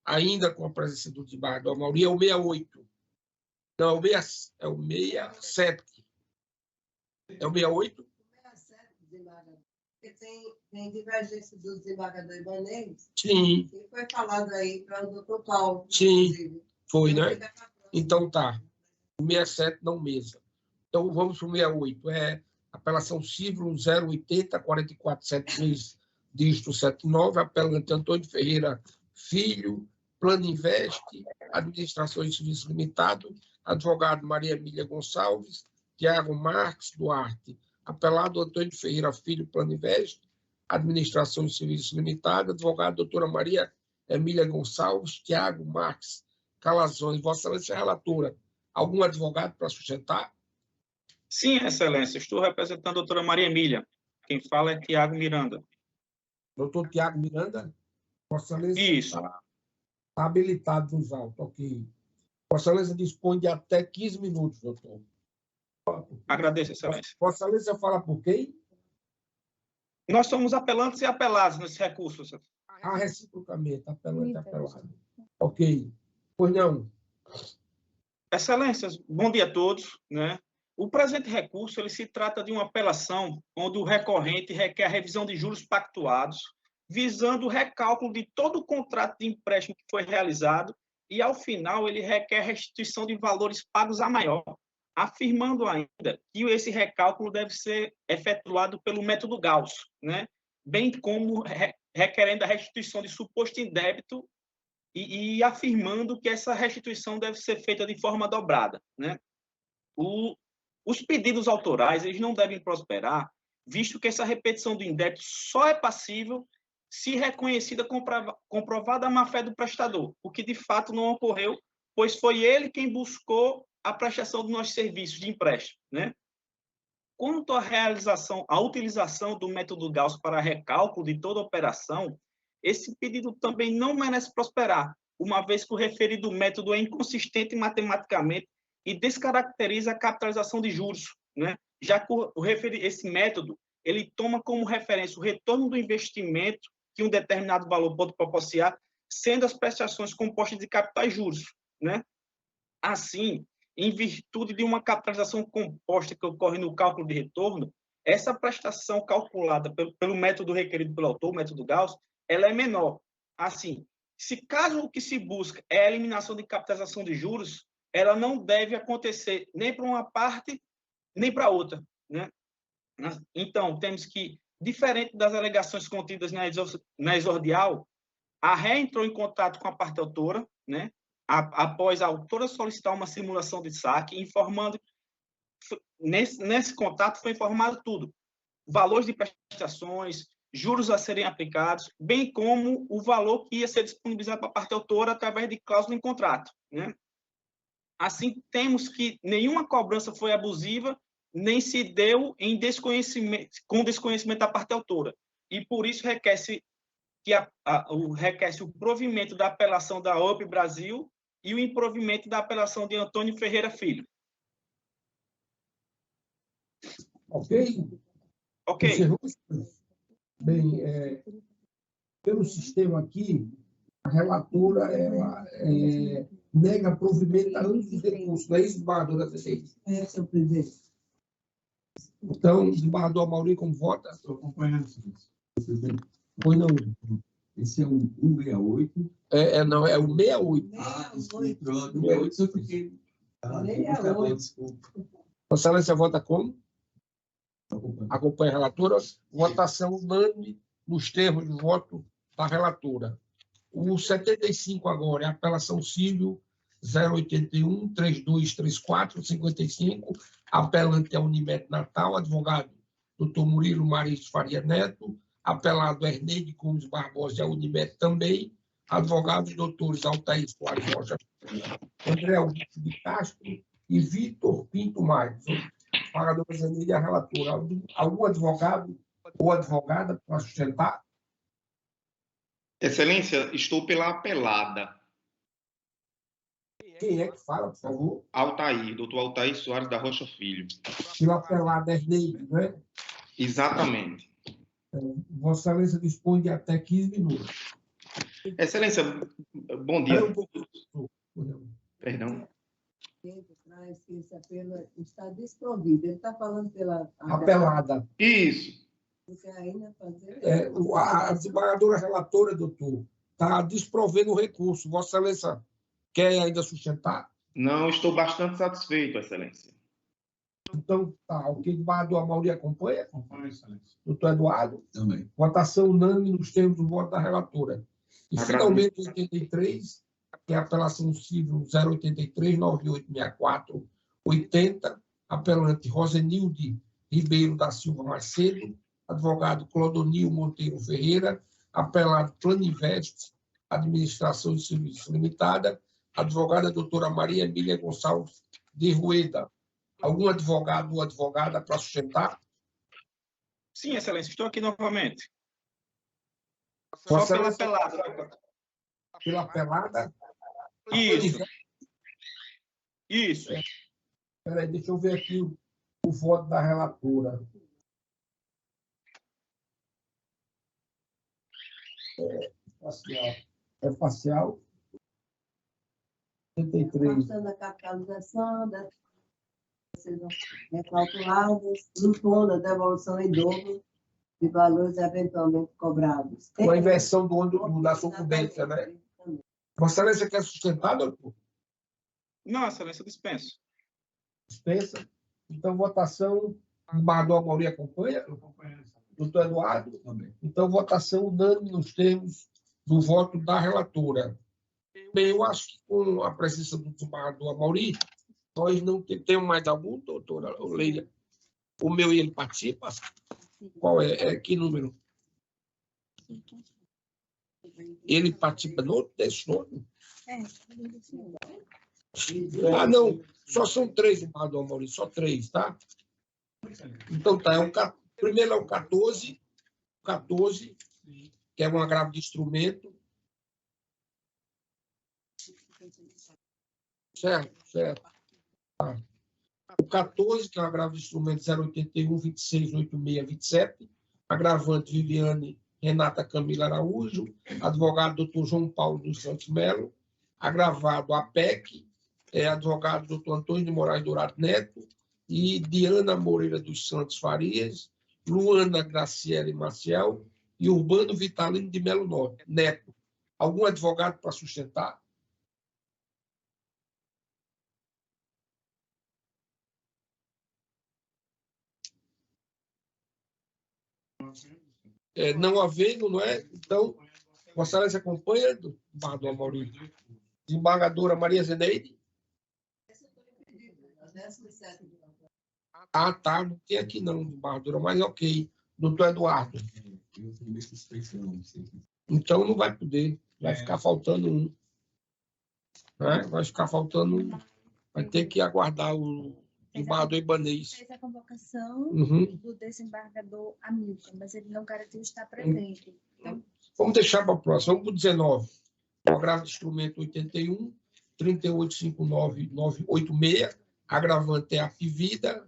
ainda com a presença do desembargador Amauri, é o 68. Não, é o 67. É o 68? Tem divergência do desembargador Ibanez. Sim. Que foi falado aí para o doutor Paulo. Sim, inclusive. foi, né? Então tá. O 67 não mesa. Então vamos para o 68. Apelação civil 080-4473, dígito 79, apelante Antônio Ferreira Filho, Plano Invest, Administração de Serviço Limitado, advogado Maria Emília Gonçalves, Tiago Marques Duarte, apelado Antônio Ferreira Filho, Plano Invest, Administração de Serviço Limitado, advogado doutora Maria Emília Gonçalves, Tiago Marques Calazões. Vossa Excelência relatora, algum advogado para sustentar? Sim, Excelência, estou representando a doutora Maria Emília. Quem fala é Tiago Miranda. Doutor Tiago Miranda? Vossa Excelência Isso. Está habilitado nos autos, ok. Vossa Excelência dispõe de até 15 minutos, doutor. Agradeço, Excelência. Vossa Excelência fala por quem? Nós somos apelantes e apelados nesse recurso. Reciprocamente, apelante e apelado. Ok. Pois não. Excelências, bom dia a todos, né? O presente recurso ele se trata de uma apelação onde o recorrente requer a revisão de juros pactuados, visando o recálculo de todo o contrato de empréstimo que foi realizado e, ao final, ele requer restituição de valores pagos a maior, afirmando ainda que esse recálculo deve ser efetuado pelo método Gauss, né? Bem como requerendo a restituição de suposto indébito e afirmando que essa restituição deve ser feita de forma dobrada, né? Os pedidos autorais eles não devem prosperar, visto que essa repetição do indébito só é passível se reconhecida comprovada a má-fé do prestador, o que de fato não ocorreu, pois foi ele quem buscou a prestação dos nossos serviços de empréstimo, né? Quanto à utilização do método Gauss para recálculo de toda operação, esse pedido também não merece prosperar, uma vez que o referido método é inconsistente matematicamente e descaracteriza a capitalização de juros, né? Já que esse método ele toma como referência o retorno do investimento que um determinado valor pode proporcionar, sendo as prestações compostas de capitais e juros, né? Assim, em virtude de uma capitalização composta que ocorre no cálculo de retorno, essa prestação calculada pelo método requerido pelo autor, o método Gauss, ela é menor. Assim, se caso o que se busca é a eliminação de capitalização de juros, ela não deve acontecer nem para uma parte, nem para outra, né? Então, temos que, diferente das alegações contidas na exordial, a ré entrou em contato com a parte autora, né? Após a autora solicitar uma simulação de saque, informando, nesse contato foi informado tudo, valores de prestações, juros a serem aplicados, bem como o valor que ia ser disponibilizado para a parte autora através de cláusula em contrato, né? Assim, temos que nenhuma cobrança foi abusiva, nem se deu com desconhecimento da parte autora. E, por isso, requer-se o provimento da apelação da OAB Brasil e o improvimento da apelação de Antônio Ferreira Filho. Ok? Ok. Bem, pelo sistema aqui, a relatora ela, nega provimento antes do recurso, não é isso, desembargadora? É, senhor presidente. Então, desembargador Amauri, como vota? Estou acompanhando. Pois não. Esse é o 168. Não, é o 68. Desculpe, pronto. 68 só porque... Desculpa. Vossa Excelência vota como? Acompanha a relatora. Votação unânime nos termos de voto da relatora. O 75 agora é a apelação civil 081 3234 55. Apelante é Unimed Natal, advogado Dr. Murilo Maris Faria Neto, apelado Erneide Gomes Barbosa, a Unimed também, advogados doutores Altair Soares Rocha, André Augusto de Castro e Vitor Pinto Maia. Pagador Zaneide, a relatora. Algum advogado ou advogada para sustentar? Excelência, estou pela apelada. Quem é que fala, por favor? Altair, doutor Altair Soares da Rocha Filho. Pela apelada Erneide, não é? Exatamente. Vossa Excelência dispõe de até 15 minutos. Excelência, bom dia. Perdão. Traz que esse apelo está desprovido. Ele está falando pela... Apelada. Isso. Você ainda fazer... A desembargadora relatora, doutor, está desprovendo o recurso. Vossa Excelência quer ainda sustentar? Não, estou bastante satisfeito, Excelência. Então, tá. O que o desembargador Amauri acompanha? Acompanha, Excelência. Doutor Eduardo? Também. Votação unânime nos termos do voto da relatora. E, finalmente, 83, que é a apelação civil 083 9864 80, apelante Rosenilde Ribeiro da Silva Macedo, advogado Clodonil Monteiro Ferreira, apelado Planivest, Administração de Serviços Limitada, advogada doutora Maria Emília Gonçalves de Rueda. Algum advogado ou advogada para sustentar? Sim, Excelência, estou aqui novamente. Só pela apelada. Pela apelada? Isso. Isso. Espera aí, deixa eu ver aqui o voto da relatora. É parcial. 73. Passando a capitalização das sejam recalculadas, no tom da devolução em dobro de valores eventualmente cobrados. Com a inversão da sucumbência, né? Vossa Excelência quer sustentar, doutor? Não, Excelência, dispenso. Dispensa? Então, votação. O desembargador Amauri acompanha? Doutor Eduardo? Também. Então, votação unânime nos termos do voto da relatora. Bem, eu acho que com a presença do desembargador Amauri, Nós não temos mais algum, doutora Leila? O meu ele participa? Qual é? Que número? Ele participa desse outro? Ah, não. Só são 3 o Barra do Amorim, só 3, tá? Então tá. Primeiro é o 14, que é um agravo de instrumento. Certo. Tá. O 14, que é um agravo de instrumento 081, 26, 86, 27. Agravante Viviane Renata Camila Araújo. Advogado Dr. João Paulo dos Santos Melo. Agravado APEC. Advogado Dr. Antônio de Moraes Dourado Neto. E Diana Moreira dos Santos Farias. Luana Graciele Maciel. E Urbano Vitalino de Melo Neto. Algum advogado para sustentar? Não havendo, não é? Então, Vossa Excelência acompanha do Barra do Amorim. Desembargadora Maria Zeneide. Ah, tá. Não tem aqui não, desembargadora, mas ok. Doutor Eduardo. Então não vai poder. Vai ficar faltando um. Né? Vai ficar faltando um. Vai ter que aguardar o desembargador Ibanez. Fez a convocação do desembargador Hamilton, mas ele não garantiu estar presente. Então... Vamos deixar para a próxima. Vamos para o 19. O agravo de instrumento 81, 3859986. Agravante é a Pivida.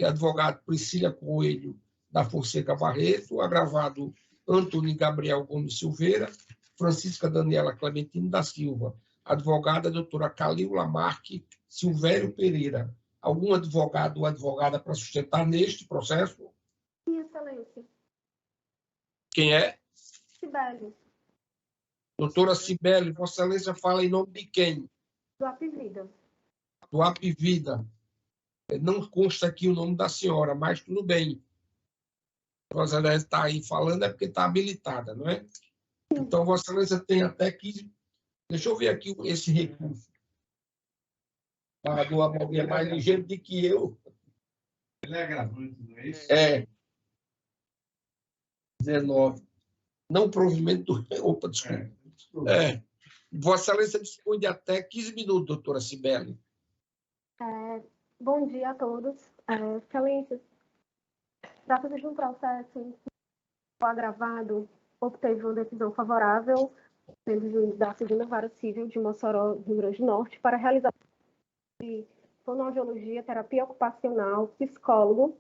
Advogado Priscila Coelho da Fonseca Barreto. Agravado Antônio Gabriel Gomes Silveira. Francisca Daniela Clementino da Silva. Advogada doutora Calil Lamarque Silvério Pereira. Algum advogado ou advogada para sustentar neste processo? Sim, Excelência. Quem é? Cibele. Doutora Cibele, Vossa Excelência fala em nome de quem? Do Apivida. Do Apivida. Não consta aqui o nome da senhora, mas tudo bem. Vossa Excelência está aí falando é porque está habilitada, não é? Então, Vossa Excelência tem até 15... Deixa eu ver aqui esse recurso. Do Amorim é mais ligeiro do que eu. Ele é agravante, não é isso? 19. Não provimento do... Opa, desculpa. Vossa Excelência dispõe de até 15 minutos, doutora Cibele. Bom dia a todos. Excelência, trata-se de um processo em que o agravado obteve uma decisão favorável pelo juiz da segunda vara civil de Mossoró, Rio Grande do Norte, para realizar de fonoaudiologia, terapia ocupacional, psicólogo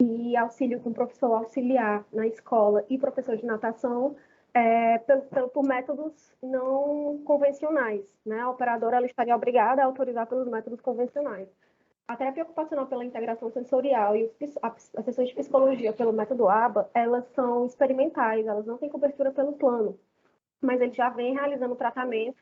e auxílio com professor auxiliar na escola e professor de natação por métodos não convencionais. Né? A operadora ela estaria obrigada a autorizar pelos métodos convencionais. A terapia ocupacional pela integração sensorial e as sessões de psicologia pelo método ABA, elas são experimentais, elas não têm cobertura pelo plano, mas ele já vem realizando tratamento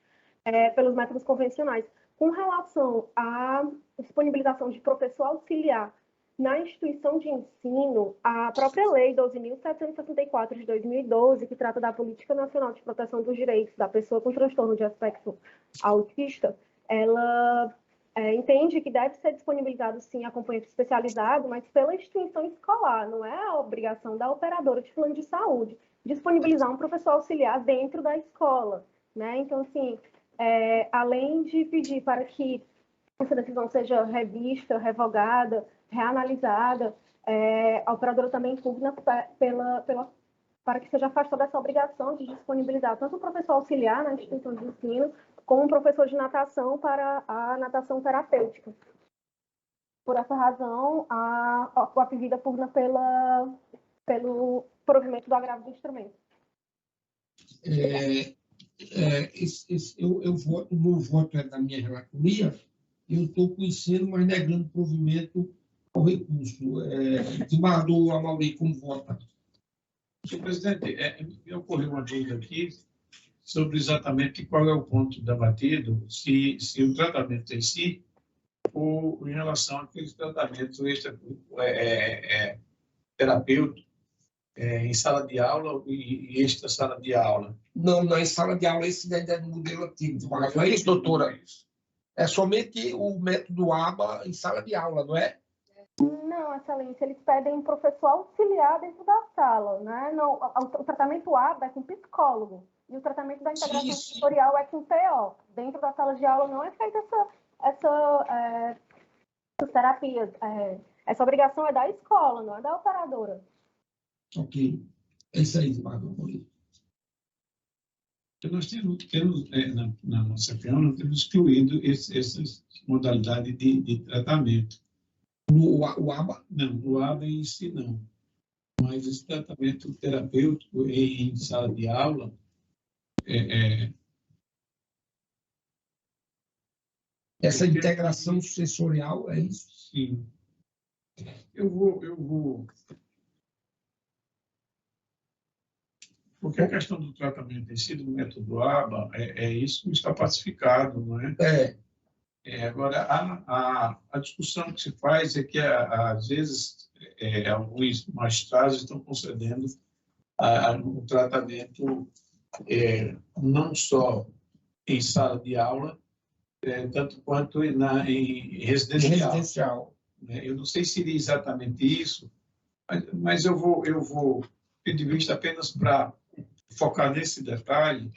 pelos métodos convencionais. Com relação à disponibilização de professor auxiliar na instituição de ensino, a própria Lei 12.764 de 2012, que trata da Política Nacional de Proteção dos Direitos da Pessoa com Transtorno de Aspecto Autista, ela entende que deve ser disponibilizado, sim, acompanhante especializado, mas pela instituição escolar, não é a obrigação da operadora de plano de saúde disponibilizar um professor auxiliar dentro da escola, né? Então, assim, além de pedir para que essa decisão seja revista, revogada, reanalisada, a operadora também impugna para que seja afastada essa obrigação de disponibilizar tanto o professor auxiliar na instituição de ensino, como um professor de natação para a natação terapêutica. Por essa razão, a Apivida pugna pelo provimento do agravo do instrumento. O meu voto é da minha relatoria. Eu estou conhecendo, mas negando o provimento ao recurso. Desembargador Amorim, como vota? Senhor presidente, me ocorreu uma dúvida aqui sobre exatamente qual é o ponto debatido, se o tratamento em si ou em relação àqueles tratamentos terapêuticos em sala de aula e extra sala de aula. Não, em sala de aula esse daí é do modelo antigo. Não é isso, doutora? É somente o método ABA em sala de aula, não é? Não, Excelência, eles pedem um professor auxiliar dentro da sala, né? Não, o tratamento ABA é com psicólogo e o tratamento da integração sensorial é com TO. Dentro da sala de aula não é feita essa terapia. Essa obrigação é da escola, não é da operadora. Ok. É isso aí, Eduardo. Nós temos na nossa Câmara, temos excluído essas modalidades de tratamento. O ABA? Não, o ABA em si não. Mas esse tratamento terapêutico em sala de aula essa integração sensorial, é isso? Sim. Eu vou... Porque a questão do tratamento em si, do método ABA, isso que está pacificado, não é? Agora, a discussão que se faz é que, às vezes, alguns magistrados estão concedendo um tratamento não só em sala de aula, tanto quanto em residencial. Eu não sei se seria exatamente isso, mas eu vou pedir vista apenas para focar nesse detalhe.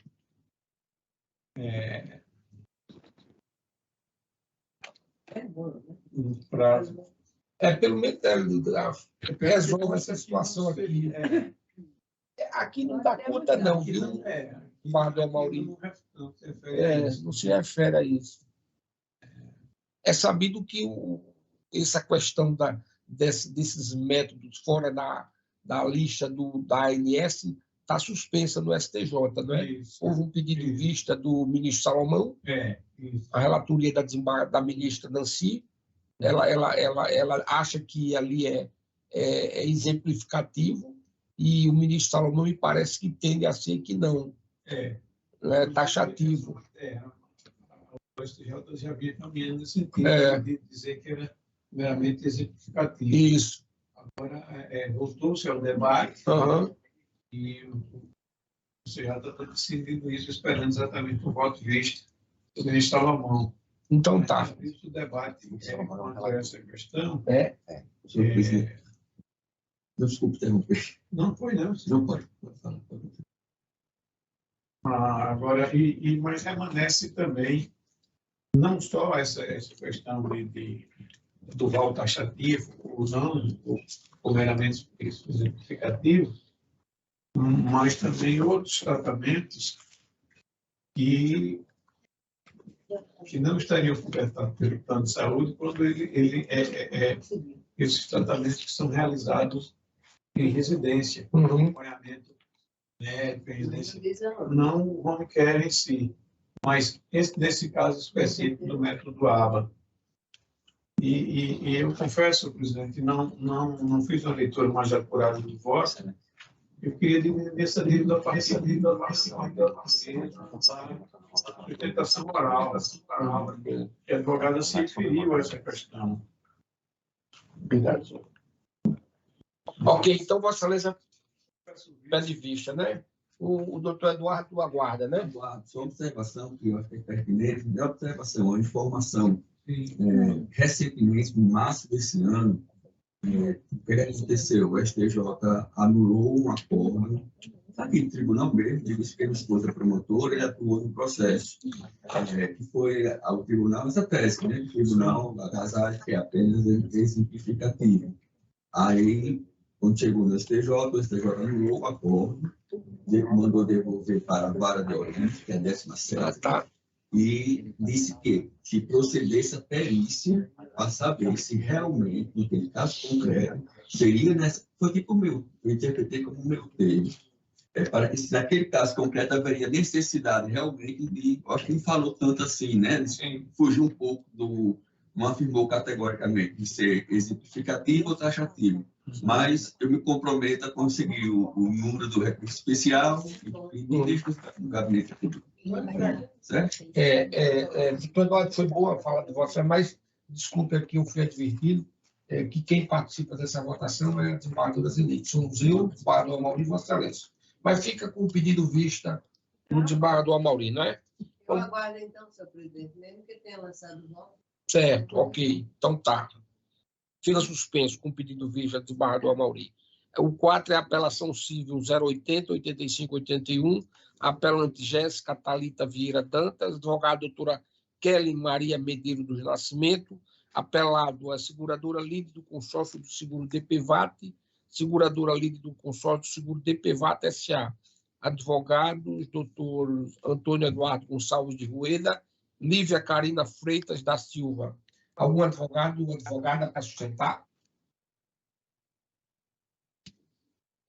Pelo menos resolve essa situação aqui. Aqui não dá conta, não, viu? Barra do Amauri. Não se refere a isso. É sabido que essa questão desses métodos fora da lista da ANS está suspensa no STJ, não é? Houve um pedido de vista do ministro Salomão, a relatoria da ministra Nancy, ela acha que ali é exemplificativo, e o ministro Salomão me parece que tende a ser que não. É taxativo. O STJ já havia caminhado nesse sentido, de dizer que era meramente exemplificativo. Isso. Agora, voltou-se ao debate, e o STJ está decidindo isso, esperando exatamente o voto visto do ministro Salomão. Então tá. O debate quanto a essa questão... Desculpe interromper. Não foi, não. Não pode. Agora, mas permanece também não só essa questão do rol taxativo ou não, ou meramente exemplificativo, mas também outros tratamentos que não estariam cobertados pelo plano de saúde quando esses tratamentos que são realizados em residência, acompanhamento médico, em residência, não o home care em si, mas nesse caso específico do método ABA. E eu confesso, presidente, não fiz uma leitura mais apurada do voto. Eu queria diminuir essa dívida para receber da sustentação oral, que a advogada se referiu a essa questão. Obrigado. Ok, então, Vossa Excelência pede vista, né? O doutor Eduardo aguarda, né? Eduardo, só observação que eu acho que é pertinente, de observação, a informação. Recentemente, no março desse ano, o que aconteceu? O STJ anulou um acordo aqui no tribunal mesmo, digo-se que a esposa promotora, ele atuou no processo, que foi ao tribunal, essa tese, né? O tribunal agasalho, que é apenas exemplificativo. Aí, quando chegou no STJ, o STJ anulou o acordo, mandou devolver para a vara de origem, que é a 17ª, e disse que se procedesse a perícia para saber se realmente, naquele caso concreto, seria nessa... Foi tipo o meu, eu interpretei como o meu termo. Para que, se naquele caso concreto, haveria necessidade realmente de... Acho que não falou tanto assim, né? Fugiu um pouco do... Não afirmou categoricamente de ser exemplificativo ou taxativo. Mas eu me comprometo a conseguir o número do recurso especial e me deixo no gabinete público. Certo? Doutor Eduardo, foi boa a fala de você, mas desculpe aqui, eu fui advertido que quem participa dessa votação é a desembargadora Zenite. Somos eu, o desembargador Amauri e Vossa Excelência. Mas fica com o pedido vista no desembargador Amauri, não é? Eu aguardo, então, senhor presidente, mesmo que tenha lançado o voto. Certo, ok. Então tá. Fica suspenso com o pedido vista do desembargador Amauri. O 4 é a apelação civil 080, 85, 81, apelante Jéssica Thalita Vieira Dantas, advogada doutora Kelly Maria Medeiros do Nascimento, apelado a seguradora líder do consórcio do seguro DPVAT, seguradora líder do consórcio do seguro DPVAT S.A., advogados doutor Antônio Eduardo Gonçalves de Rueda, Lívia Carina Freitas da Silva. Algum advogado ou advogada para sustentar?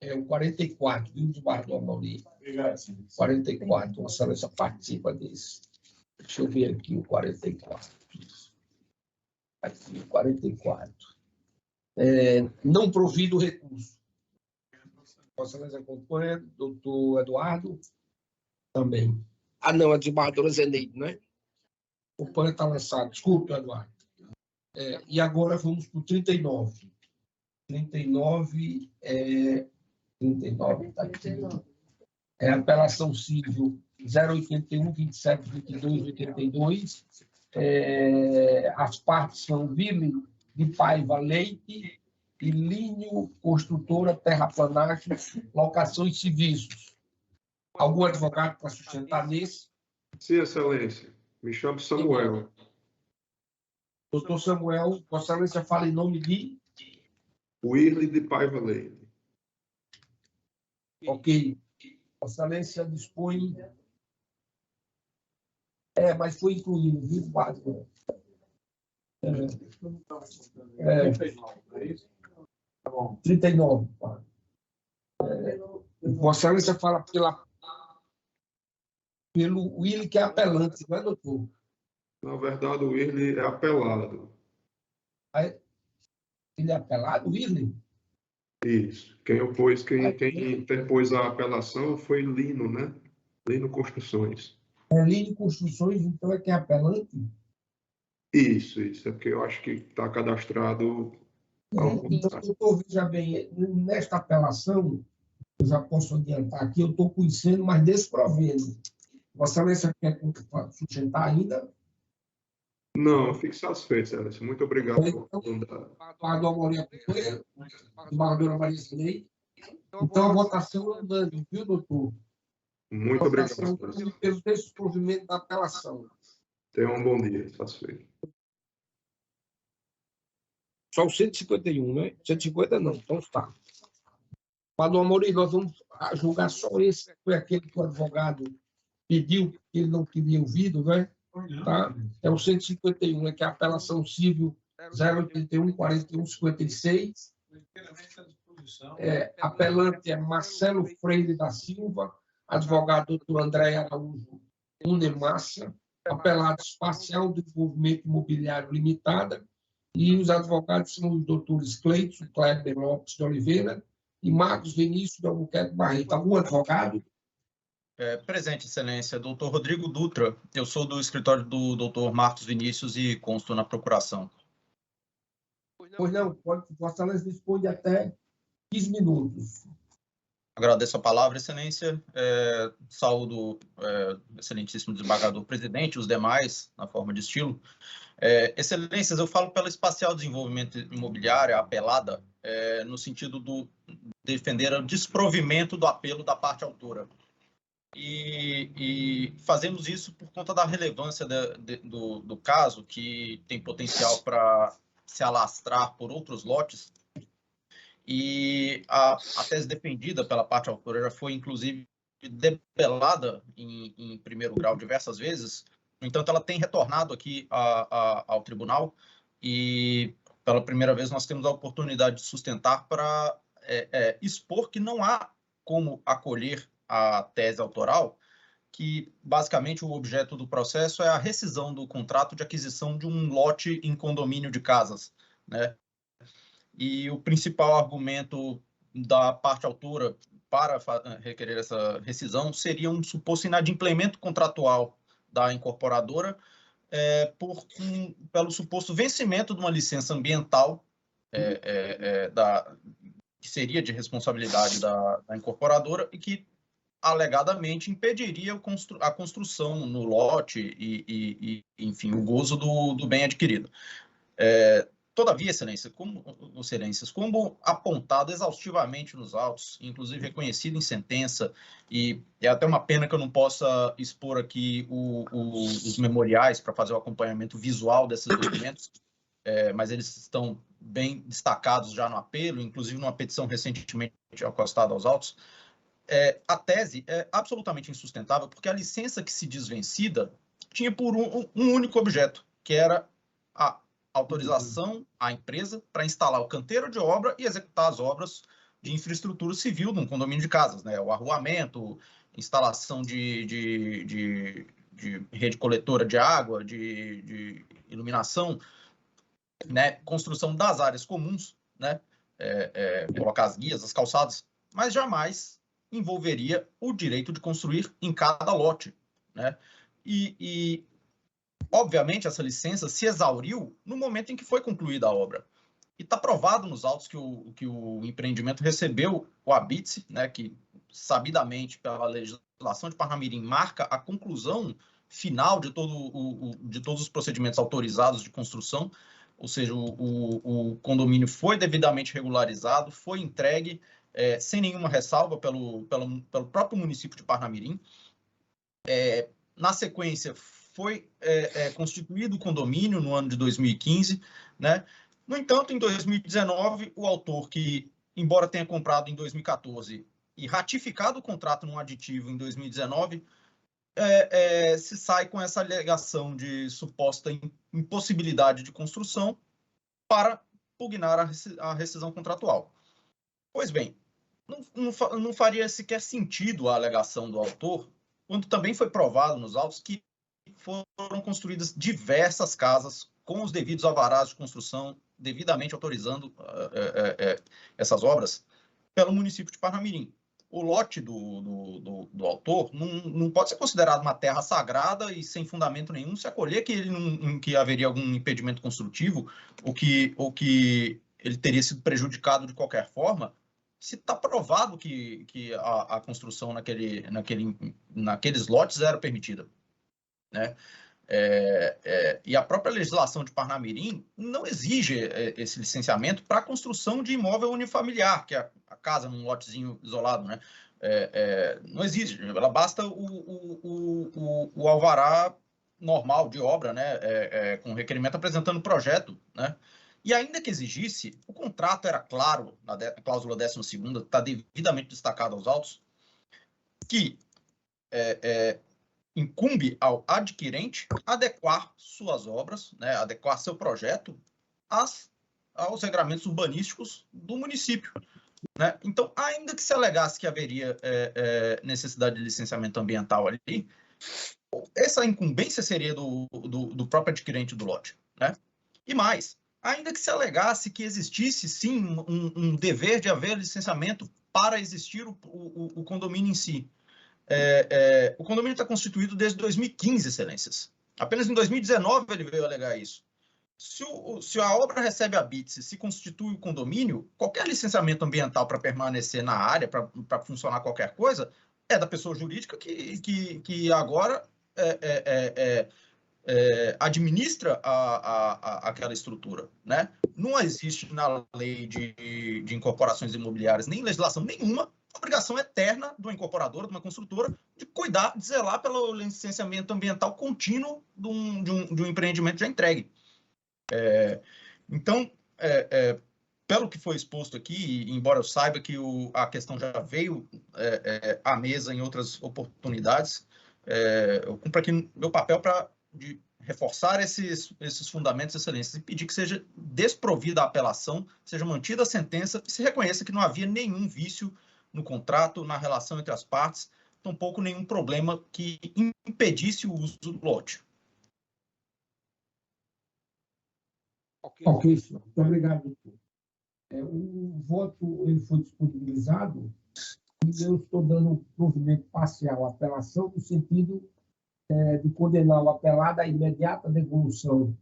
É o 44, viu, desembargador Amauri? Obrigado, senhor. 44, Vossa Excelência participa desse. Deixa eu ver aqui o 44. Aqui, o 44. Não provido recurso. Vossa Excelência acompanha, doutor Eduardo? Também. Ah, não, a desembargadora Zeneide, né? O PAN está lançado. Desculpe, Eduardo. E agora vamos para o 39. 39 está aqui. É a apelação civil 081, 27, 22, 82. As partes são Vili de Paiva Leite e Línio Construtora Terraplanagem, Locações e Serviços. Algum advogado para sustentar nesse? Sim, Excelência. Me chamo Samuel. Doutor Samuel, Vossa Excelência fala em nome de? Willy de Paiva Leite. Ok. Vossa Excelência dispõe... mas foi incluído, viu, Bárbara? 39. Vossa Excelência fala pelo Willy, que é apelante, não é, doutor? Na verdade, o Willy é apelado. Ele é apelado, Willy? Isso. Quem interpôs a apelação foi Lino, né? Lino Construções. Lino Construções, então, é quem é apelante? Isso. É porque eu acho que está cadastrado... Então, doutor, veja bem, nesta apelação, eu já posso adiantar aqui, eu estou conhecendo, mas desprovendo. Vossa Excelência quer sustentar ainda? Não, fique satisfeito, Excelência. Muito obrigado por perguntar. Desembargadora Maria Zinei. Então, a votação é unânime, viu, doutor? Muito obrigado. Pelo desprovimento da apelação. Tenha um bom dia, satisfeito. Só o 151, né? 150 não, então está. Padre Amorim, nós vamos julgar só esse, que foi aquele que o advogado pediu, que ele não queria ouvido, né? Tá? É o 151, que é a apelação civil 081, 41, 56. Apelante é Marcelo Freire da Silva, advogado doutor André Araújo Unemassa, apelado Espacial Desenvolvimento Imobiliário Limitada, e os advogados são os doutores Cleiton Kleber Lopes de Oliveira e Marcos Vinícius de Albuquerque Barreto. Algum advogado? Presente, Excelência. Doutor Rodrigo Dutra. Eu sou do escritório do doutor Marcos Vinícius e consto na procuração. Pois não, Vossa Excelência dispõe de até 15 minutos. Agradeço a palavra, Excelência. Saúdo excelentíssimo desembargador presidente, os demais, na forma de estilo. Excelências, eu falo pela Espacial Desenvolvimento Imobiliário, a apelada, no sentido do defender o desprovimento do apelo da parte autora. E fazemos isso por conta da relevância do caso, que tem potencial para se alastrar por outros lotes. E a tese defendida pela parte autora já foi, inclusive, debelada em primeiro grau diversas vezes. No entanto, ela tem retornado aqui ao tribunal e, pela primeira vez, nós temos a oportunidade de sustentar para expor que não há como acolher a tese autoral, que, basicamente, o objeto do processo é a rescisão do contrato de aquisição de um lote em condomínio de casas, né? E o principal argumento da parte autora para requerer essa rescisão seria um suposto inadimplemento contratual da incorporadora pelo suposto vencimento de uma licença ambiental que seria de responsabilidade da incorporadora e que alegadamente impediria a construção no lote e enfim, o gozo do bem adquirido. Todavia, Excelências, como apontado exaustivamente nos autos, inclusive reconhecido em sentença, e é até uma pena que eu não possa expor aqui os memoriais para fazer o acompanhamento visual desses documentos, mas eles estão bem destacados já no apelo, inclusive numa petição recentemente acostada aos autos. A tese é absolutamente insustentável, porque a licença que se diz vencida tinha por um único objeto, que era a autorização à empresa para instalar o canteiro de obra e executar as obras de infraestrutura civil num condomínio de casas, né? O arruamento, instalação de rede coletora de água, de iluminação, né? Construção das áreas comuns, né? Colocar as guias, as calçadas, mas jamais envolveria o direito de construir em cada lote, né? Obviamente, essa licença se exauriu no momento em que foi concluída a obra. E está provado nos autos que o empreendimento recebeu o habite, né, que sabidamente, pela legislação de Parnamirim, marca a conclusão final de todos os procedimentos autorizados de construção, ou seja, o condomínio foi devidamente regularizado, foi entregue sem nenhuma ressalva pelo próprio município de Parnamirim. Na sequência, foi constituído o condomínio no ano de 2015, né? No entanto, em 2019, o autor, que, embora tenha comprado em 2014 e ratificado o contrato num aditivo em 2019, se sai com essa alegação de suposta impossibilidade de construção para pugnar a rescisão contratual. Pois bem, não faria sequer sentido a alegação do autor, quando também foi provado nos autos que foram construídas diversas casas com os devidos alvarás de construção, devidamente autorizando essas obras, pelo município de Parnamirim. O lote do autor não pode ser considerado uma terra sagrada e sem fundamento nenhum se acolher que haveria algum impedimento construtivo ou que ele teria sido prejudicado de qualquer forma, se está provado que a construção naqueles lotes era permitida, né? E a própria legislação de Parnamirim não exige esse licenciamento para a construção de imóvel unifamiliar, que é a casa num lotezinho isolado, né? Não exige, ela basta o alvará normal de obra, né? Com requerimento apresentando projeto, né? E ainda que exigisse, o contrato era claro, na cláusula 12ª, está devidamente destacado aos autos, que incumbe ao adquirente adequar suas obras, né, adequar seu projeto aos regramentos urbanísticos do município, né? Então, ainda que se alegasse que haveria necessidade de licenciamento ambiental ali, essa incumbência seria do próprio adquirente do lote, né? E mais, ainda que se alegasse que existisse, sim, um dever de haver licenciamento para existir o condomínio em si, o condomínio está constituído desde 2015, Excelências. Apenas em 2019 ele veio alegar isso. Se a obra recebe habite, se constitui o condomínio, qualquer licenciamento ambiental para permanecer na área, para funcionar qualquer coisa, é da pessoa jurídica que agora administra aquela estrutura, né? Não existe na lei de incorporações imobiliárias, nem legislação nenhuma, obrigação eterna de uma incorporadora, de uma construtora, de cuidar, de zelar pelo licenciamento ambiental contínuo de um empreendimento já entregue. Então, pelo que foi exposto aqui, embora eu saiba que a questão já veio à mesa em outras oportunidades, eu cumpro aqui meu papel de reforçar esses fundamentos, Excelências, e pedir que seja desprovida a apelação, seja mantida a sentença e se reconheça que não havia nenhum vício no contrato, na relação entre as partes, tampouco nenhum problema que impedisse o uso do lote. Ok, senhor. Muito obrigado, doutor. O voto ele foi disponibilizado e eu estou dando provimento parcial à apelação no sentido de condenar o apelado à imediata devolução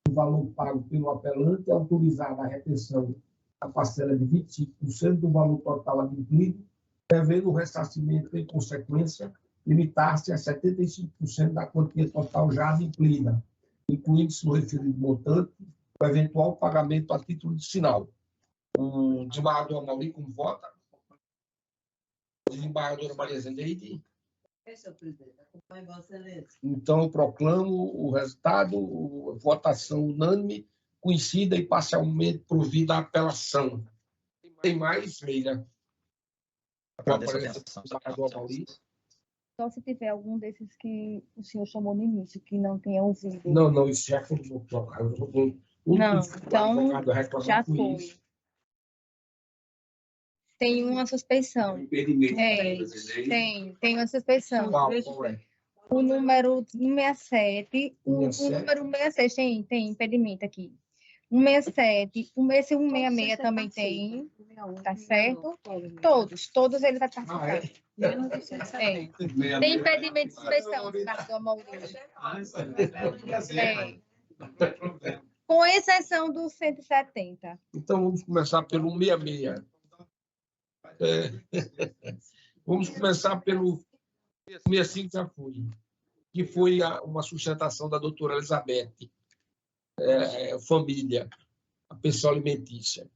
do valor pago pelo apelante e autorizar a retenção da parcela de 25% do valor total adquirido devendo o ressarcimento, em consequência, limitar-se a 75% da quantia total já adimplida, incluindo-se no referido montante o eventual pagamento a título de sinal. O desembargador Amaury, como vota? Desembargadora Maria Zeneide? Senhor presidente, acompanhe Vossa Excelência. Então, eu proclamo o resultado, votação unânime, conhecida e parcialmente provida a apelação. Tem mais, Leila? Só se tiver algum desses que o senhor chamou no início, que não tenha ouvido. Não, isso já foi trocado. Não, então já foi. Tem uma suspeição. Tem uma suspeição. Qual é? O número 67, o número 66 tem impedimento aqui. 167, esse 166 também tem, tá certo? Todos eles vai participar. Tem impedimento de suspeição, desembargador Amaury. Com exceção do 170. Então, vamos começar pelo 66. Vamos começar pelo 65, já foi. Que foi uma sustentação da doutora Elizabeth. Família, a pensão alimentícia,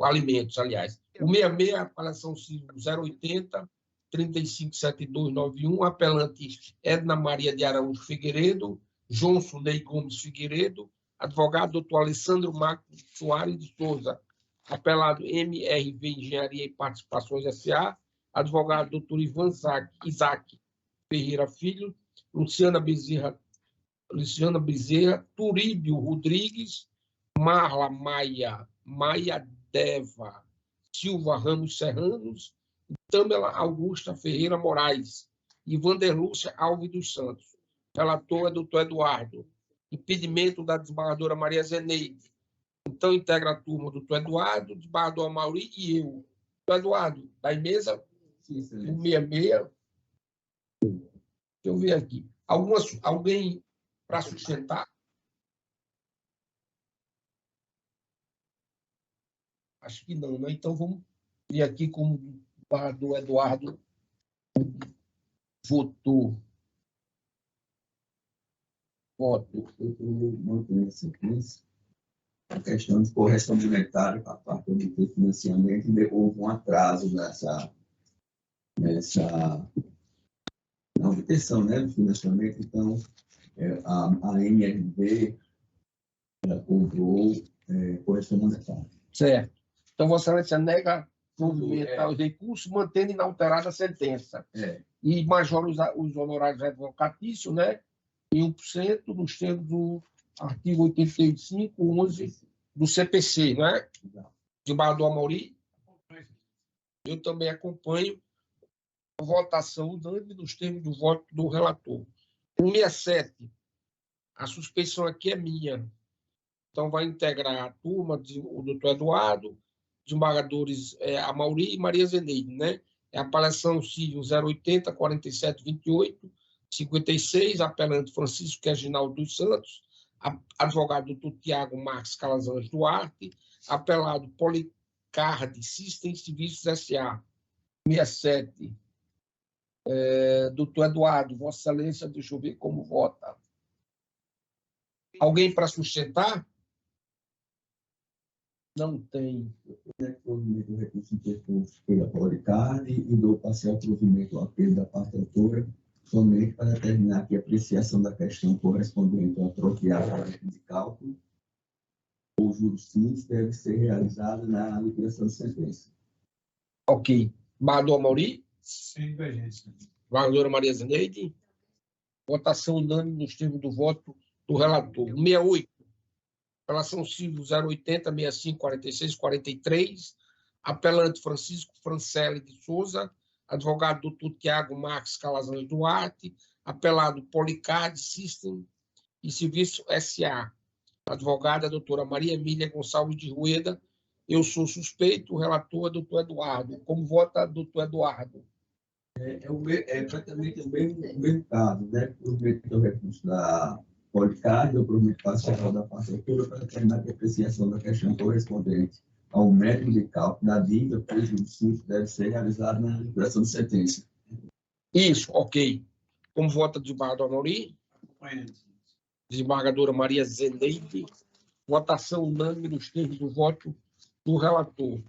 alimentos, aliás. O 66, apelação civil 080, 357291, apelante Edna Maria de Araújo Figueiredo, Johnson Ney Gomes Figueiredo, advogado doutor Alessandro Marcos Soares de Souza, apelado MRV Engenharia e Participações S.A., advogado doutor Ivan Isaac Ferreira Filho, Luciana Bezerra, Turíbio Rodrigues, Marla Maia Deva Silva Ramos Serranos, Tâmela Augusta Ferreira Moraes e Vanderlúcia Alves dos Santos. Relator é doutor Eduardo. Impedimento da desembargadora Maria Zeneide. Então, integra a turma do doutor Eduardo, desembargador Amaury e eu. Doutor Eduardo, da mesa? Sim, 66. Deixa eu ver aqui. Alguém para sustentar? Acho que não, né? Então, vamos ver aqui como o desembargador Eduardo votou. Voto. A questão de correção monetária para a parte do financiamento houve um atraso na obtenção, né, do financiamento. Então, a MRV cobrou correção monetária. Certo. Então, Vossa Excelência nega movimentar os recursos, mantendo inalterada a sentença. E majora os honorários advocatícios, né, em 1%, nos termos do artigo 85.11 do CPC, né? Desembargador Amaury. Eu também acompanho a votação unânime nos termos do voto do relator. 167, a suspeição aqui é minha. Então, vai integrar a turma, o doutor Eduardo, desembargadores Amaury e Maria Zeneide, né? É a apelação civil 080, 4728, 56, apelante Francisco Reginaldo dos Santos, advogado doutor Tiago Marques Calazans Duarte, apelado Policard Systems Serviços S.A. 67, doutor Eduardo, Vossa Excelência, deixa eu ver como vota. Alguém para sustentar? Não tem. O recurso interposto pela Policard e do parcial provimento ao apelo da parte autora, somente para determinar que a apreciação da questão correspondente ao apropriado de cálculo ou juros simples deve ser realizada na liquidação de sentença. Ok. Desembargador Amaury? Sem divergência. Desembargadora Maria Zeneide? Votação unânime nos termos do voto do relator. 68. Apelação civil 080, 65, 46, 43. Apelante Francisco Francelli de Souza, advogado doutor Tiago Marques Calazans Duarte, apelado Policard System e Serviço S.A. Advogada doutora Maria Emília Gonçalves de Rueda. Eu sou suspeito, o relator é doutor Eduardo. Como vota doutor Eduardo? É praticamente o mesmo caso, né? O recurso da Policard, o provimento parcial da parte autora, para determinar que a apreciação da questão correspondente ao método de cálculo da dívida, pois o surto deve ser realizado na expressão de sentença. Isso, ok. Como vota o desembargador Amauri? Desembargadora Maria Zeneide. Votação unânime nos termos do voto do relator.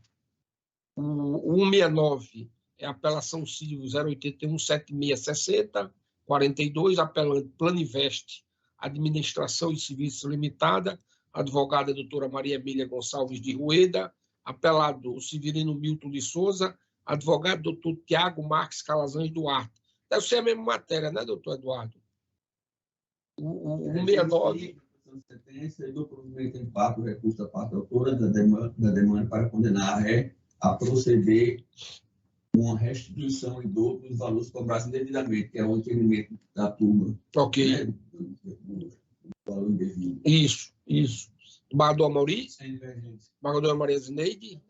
O 169 é apelação civil 081-7660, 42, apelante Planinvest, Administração e Serviços Limitada, advogada doutora Maria Emília Gonçalves de Rueda, apelado o Severino Milton de Souza, advogado doutor Tiago Marques Calazans Duarte. Deve ser a mesma matéria, né, doutor Eduardo? O 169... sentença e do provimento em parte o recurso da parte autora da demanda para condenar a ré a proceder com a restituição em dobro dos valores cobrados indevidamente, que é o entendimento da turma. Ok. Né? O valor indevido. Isso. Desembargador Amauri? Desembargadora Maria Zineide?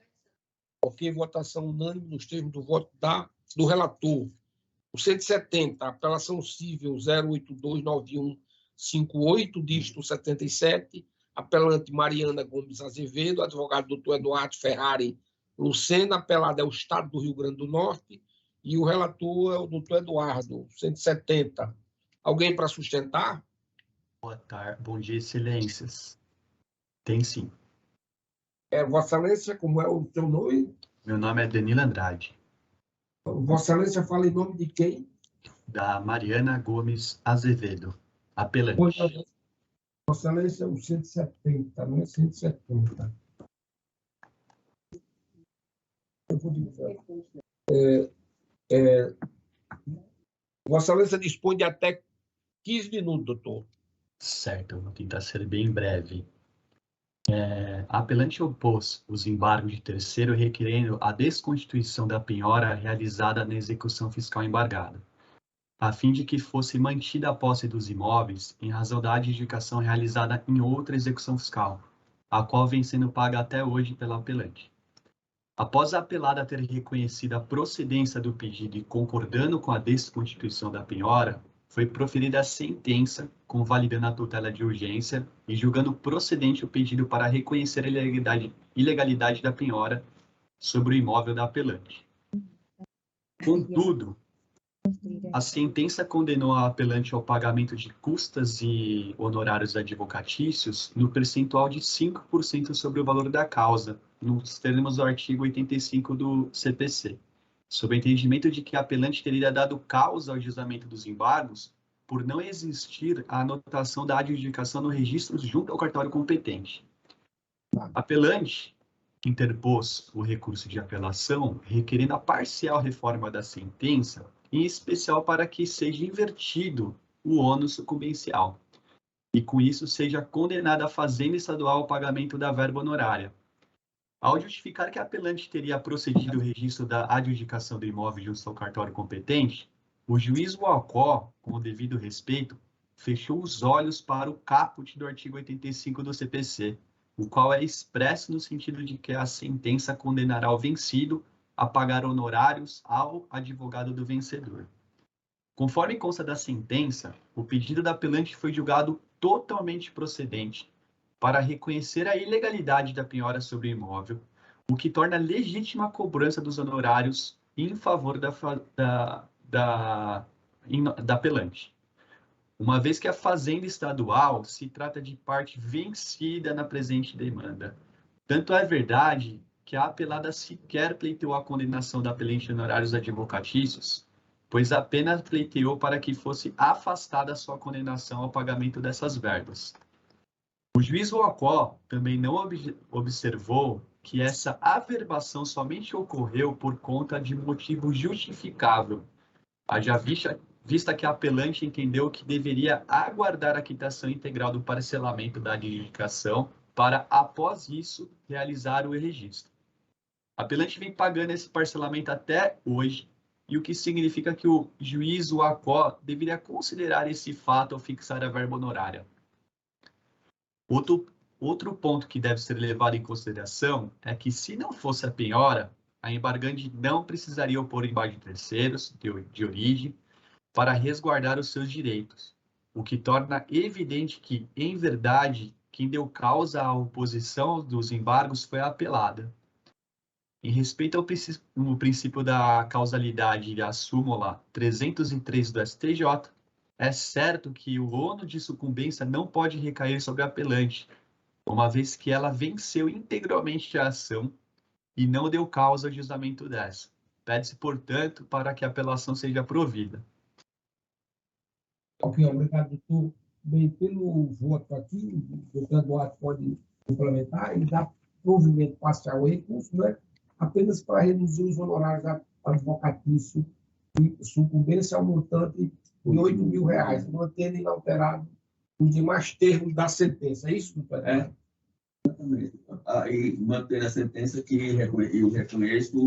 Ok, votação unânime nos termos do voto do relator. O 170, apelação civil 0829158, dígito 77, apelante Mariana Gomes Azevedo, advogado doutor Eduardo Ferrari Lucena, apelado é o Estado do Rio Grande do Norte, e o relator é o doutor Eduardo, 170. Alguém para sustentar? Boa tarde, bom dia, excelências. Tem sim. Vossa Excelência, como é o seu nome? Meu nome é Danilo Andrade. Vossa Excelência fala em nome de quem? Da Mariana Gomes Azevedo, apelante. Vossa Excelência é o 170, não é 170. Eu vou dizer. Vossa Excelência dispõe de até 15 minutos, doutor. Certo, eu vou tentar ser bem breve. A apelante opôs os embargos de terceiro, requerendo a desconstituição da penhora realizada na execução fiscal embargada, a fim de que fosse mantida a posse dos imóveis em razão da adjudicação realizada em outra execução fiscal, a qual vem sendo paga até hoje pela apelante. Após a apelada ter reconhecido a procedência do pedido e concordando com a desconstituição da penhora, foi proferida a sentença, convalidando a tutela de urgência e julgando procedente o pedido para reconhecer a ilegalidade da penhora sobre o imóvel da apelante. Contudo, a sentença condenou a apelante ao pagamento de custas e honorários advocatícios no percentual de 5% sobre o valor da causa, nos termos do artigo 85 do CPC, sob o entendimento de que a apelante teria dado causa ao deslizamento dos embargos por não existir a anotação da adjudicação no registro junto ao cartório competente. A apelante interpôs o recurso de apelação requerendo a parcial reforma da sentença, em especial para que seja invertido o ônus sucumbencial e, com isso, seja condenada a Fazenda Estadual ao pagamento da verba honorária. Ao justificar que a apelante teria procedido o registro da adjudicação do imóvel junto ao cartório competente, o juiz Walcó, com o devido respeito, fechou os olhos para o caput do artigo 85 do CPC, o qual é expresso no sentido de que a sentença condenará o vencido a pagar honorários ao advogado do vencedor. Conforme consta da sentença, o pedido da apelante foi julgado totalmente procedente para reconhecer a ilegalidade da penhora sobre o imóvel, o que torna legítima a cobrança dos honorários em favor da apelante. Uma vez que a Fazenda Estadual se trata de parte vencida na presente demanda. Tanto é verdade que a apelada sequer pleiteou a condenação da apelante em honorários advocatícios, pois apenas pleiteou para que fosse afastada a sua condenação ao pagamento dessas verbas. O juiz Walcó também não observou que essa averbação somente ocorreu por conta de motivo justificável, haja vista que a apelante entendeu que deveria aguardar a quitação integral do parcelamento da adjudicação para, após isso, realizar o registro. A apelante vem pagando esse parcelamento até hoje, e o que significa que o juiz Walcó deveria considerar esse fato ao fixar a verba honorária. Outro ponto que deve ser levado em consideração é que, se não fosse a penhora, a embargante não precisaria opor embargo de terceiros de origem para resguardar os seus direitos, o que torna evidente que, em verdade, quem deu causa à oposição dos embargos foi a apelada, Em respeito ao princípio da causalidade da súmula 303 do STJ, é certo que o ônus de sucumbência não pode recair sobre a apelante, uma vez que ela venceu integralmente a ação e não deu causa ao ajustamento dessa. Pede-se, portanto, para que a apelação seja provida. Ok, obrigado, doutor. Bem, pelo voto aqui, o doutor Eduardo pode complementar e dar provimento parcial ao recurso, né? Apenas para reduzir os honorários advocatícios e sucumbência ao montante de R$8.000, mantendo inalterado os demais termos da sentença. É isso, doutor? Exatamente. Aí, mantendo a sentença que eu reconheço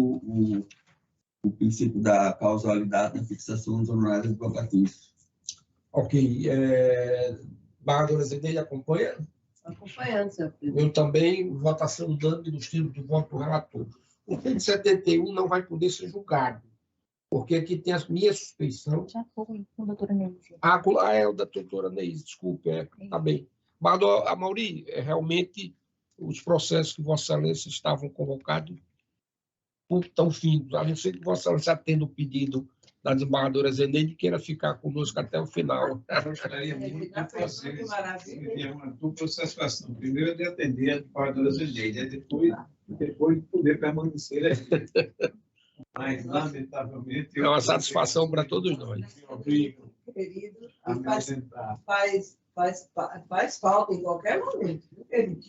o princípio da causalidade na fixação dos honorários advocatícios. Ok. Bárbara Zeneide acompanha? Acompanhando, senhor presidente. Eu também, votação unânime dos termos de voto do relator. O 171 não vai poder ser julgado, porque aqui tem a minha suspeição. Já foi com a doutora Neise. É o da doutora Neise, desculpe, tá bem. Mas, Amauri, realmente, os processos que Vossa Excelência estavam convocados estão findos, a não ser que Vossa Excelência atenda o pedido da desembargadora Zeneide e queira ficar conosco até o final. Eu gostaria muito de fazer uma dupla satisfação. Primeiro, de atender a desembargadora Zeneide, depois de poder permanecer aqui. Mas, lamentavelmente... É uma satisfação para todos nós. Obrigado. Querido, faz falta em qualquer momento, viu, querido?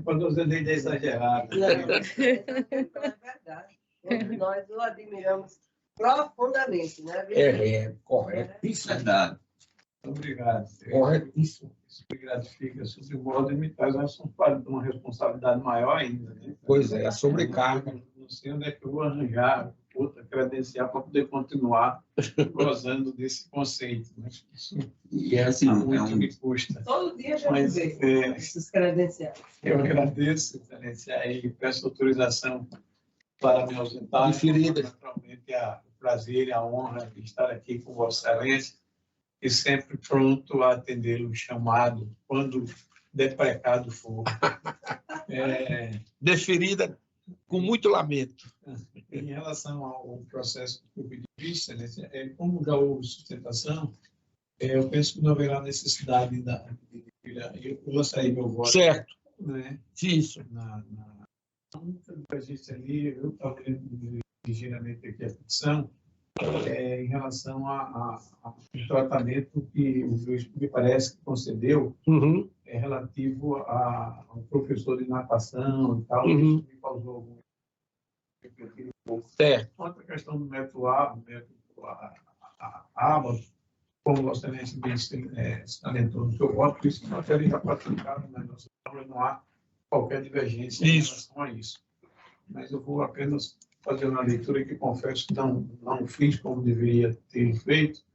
Quando a Zeneide é exagerada. Não, é verdade. Todos nós o admiramos profundamente, né? Corretíssimo. Verdade. Obrigado. Corretíssimo. Isso me gratifica, sobre o modo, e me traz uma responsabilidade maior ainda. Né? Pois é, a sobrecarga. Não sei onde é que eu vou arranjar outra credencial para poder continuar gozando desse conceito. Né? Isso e é assim, muito me custa. Todo dia já vê esses credenciais. Eu agradeço, Excelência, e peço autorização para me ausentar. Naturalmente, o prazer e a honra de estar aqui com Vossa Excelência e sempre pronto a atender o chamado quando deprecado for. Deferida com muito lamento. Em relação ao processo que eu pedi de Excelência, como já houve sustentação, eu penso que não haverá necessidade eu lançarei meu voto. Certo. Né? Isso. A única divergência ali, eu estava lendo ligeiramente aqui a petição, em relação ao tratamento que o juiz me parece que concedeu, relativo ao professor de natação e tal, isso me causou algum refletir um pouco. Certo. Outra questão do método A, do método ABA, como Vossa Excelência bem salientou no seu voto, isso não seria praticado na nossa Câmara, não há qualquer divergência em relação a isso. Mas eu vou apenas fazer uma leitura que confesso que não fiz como deveria ter feito,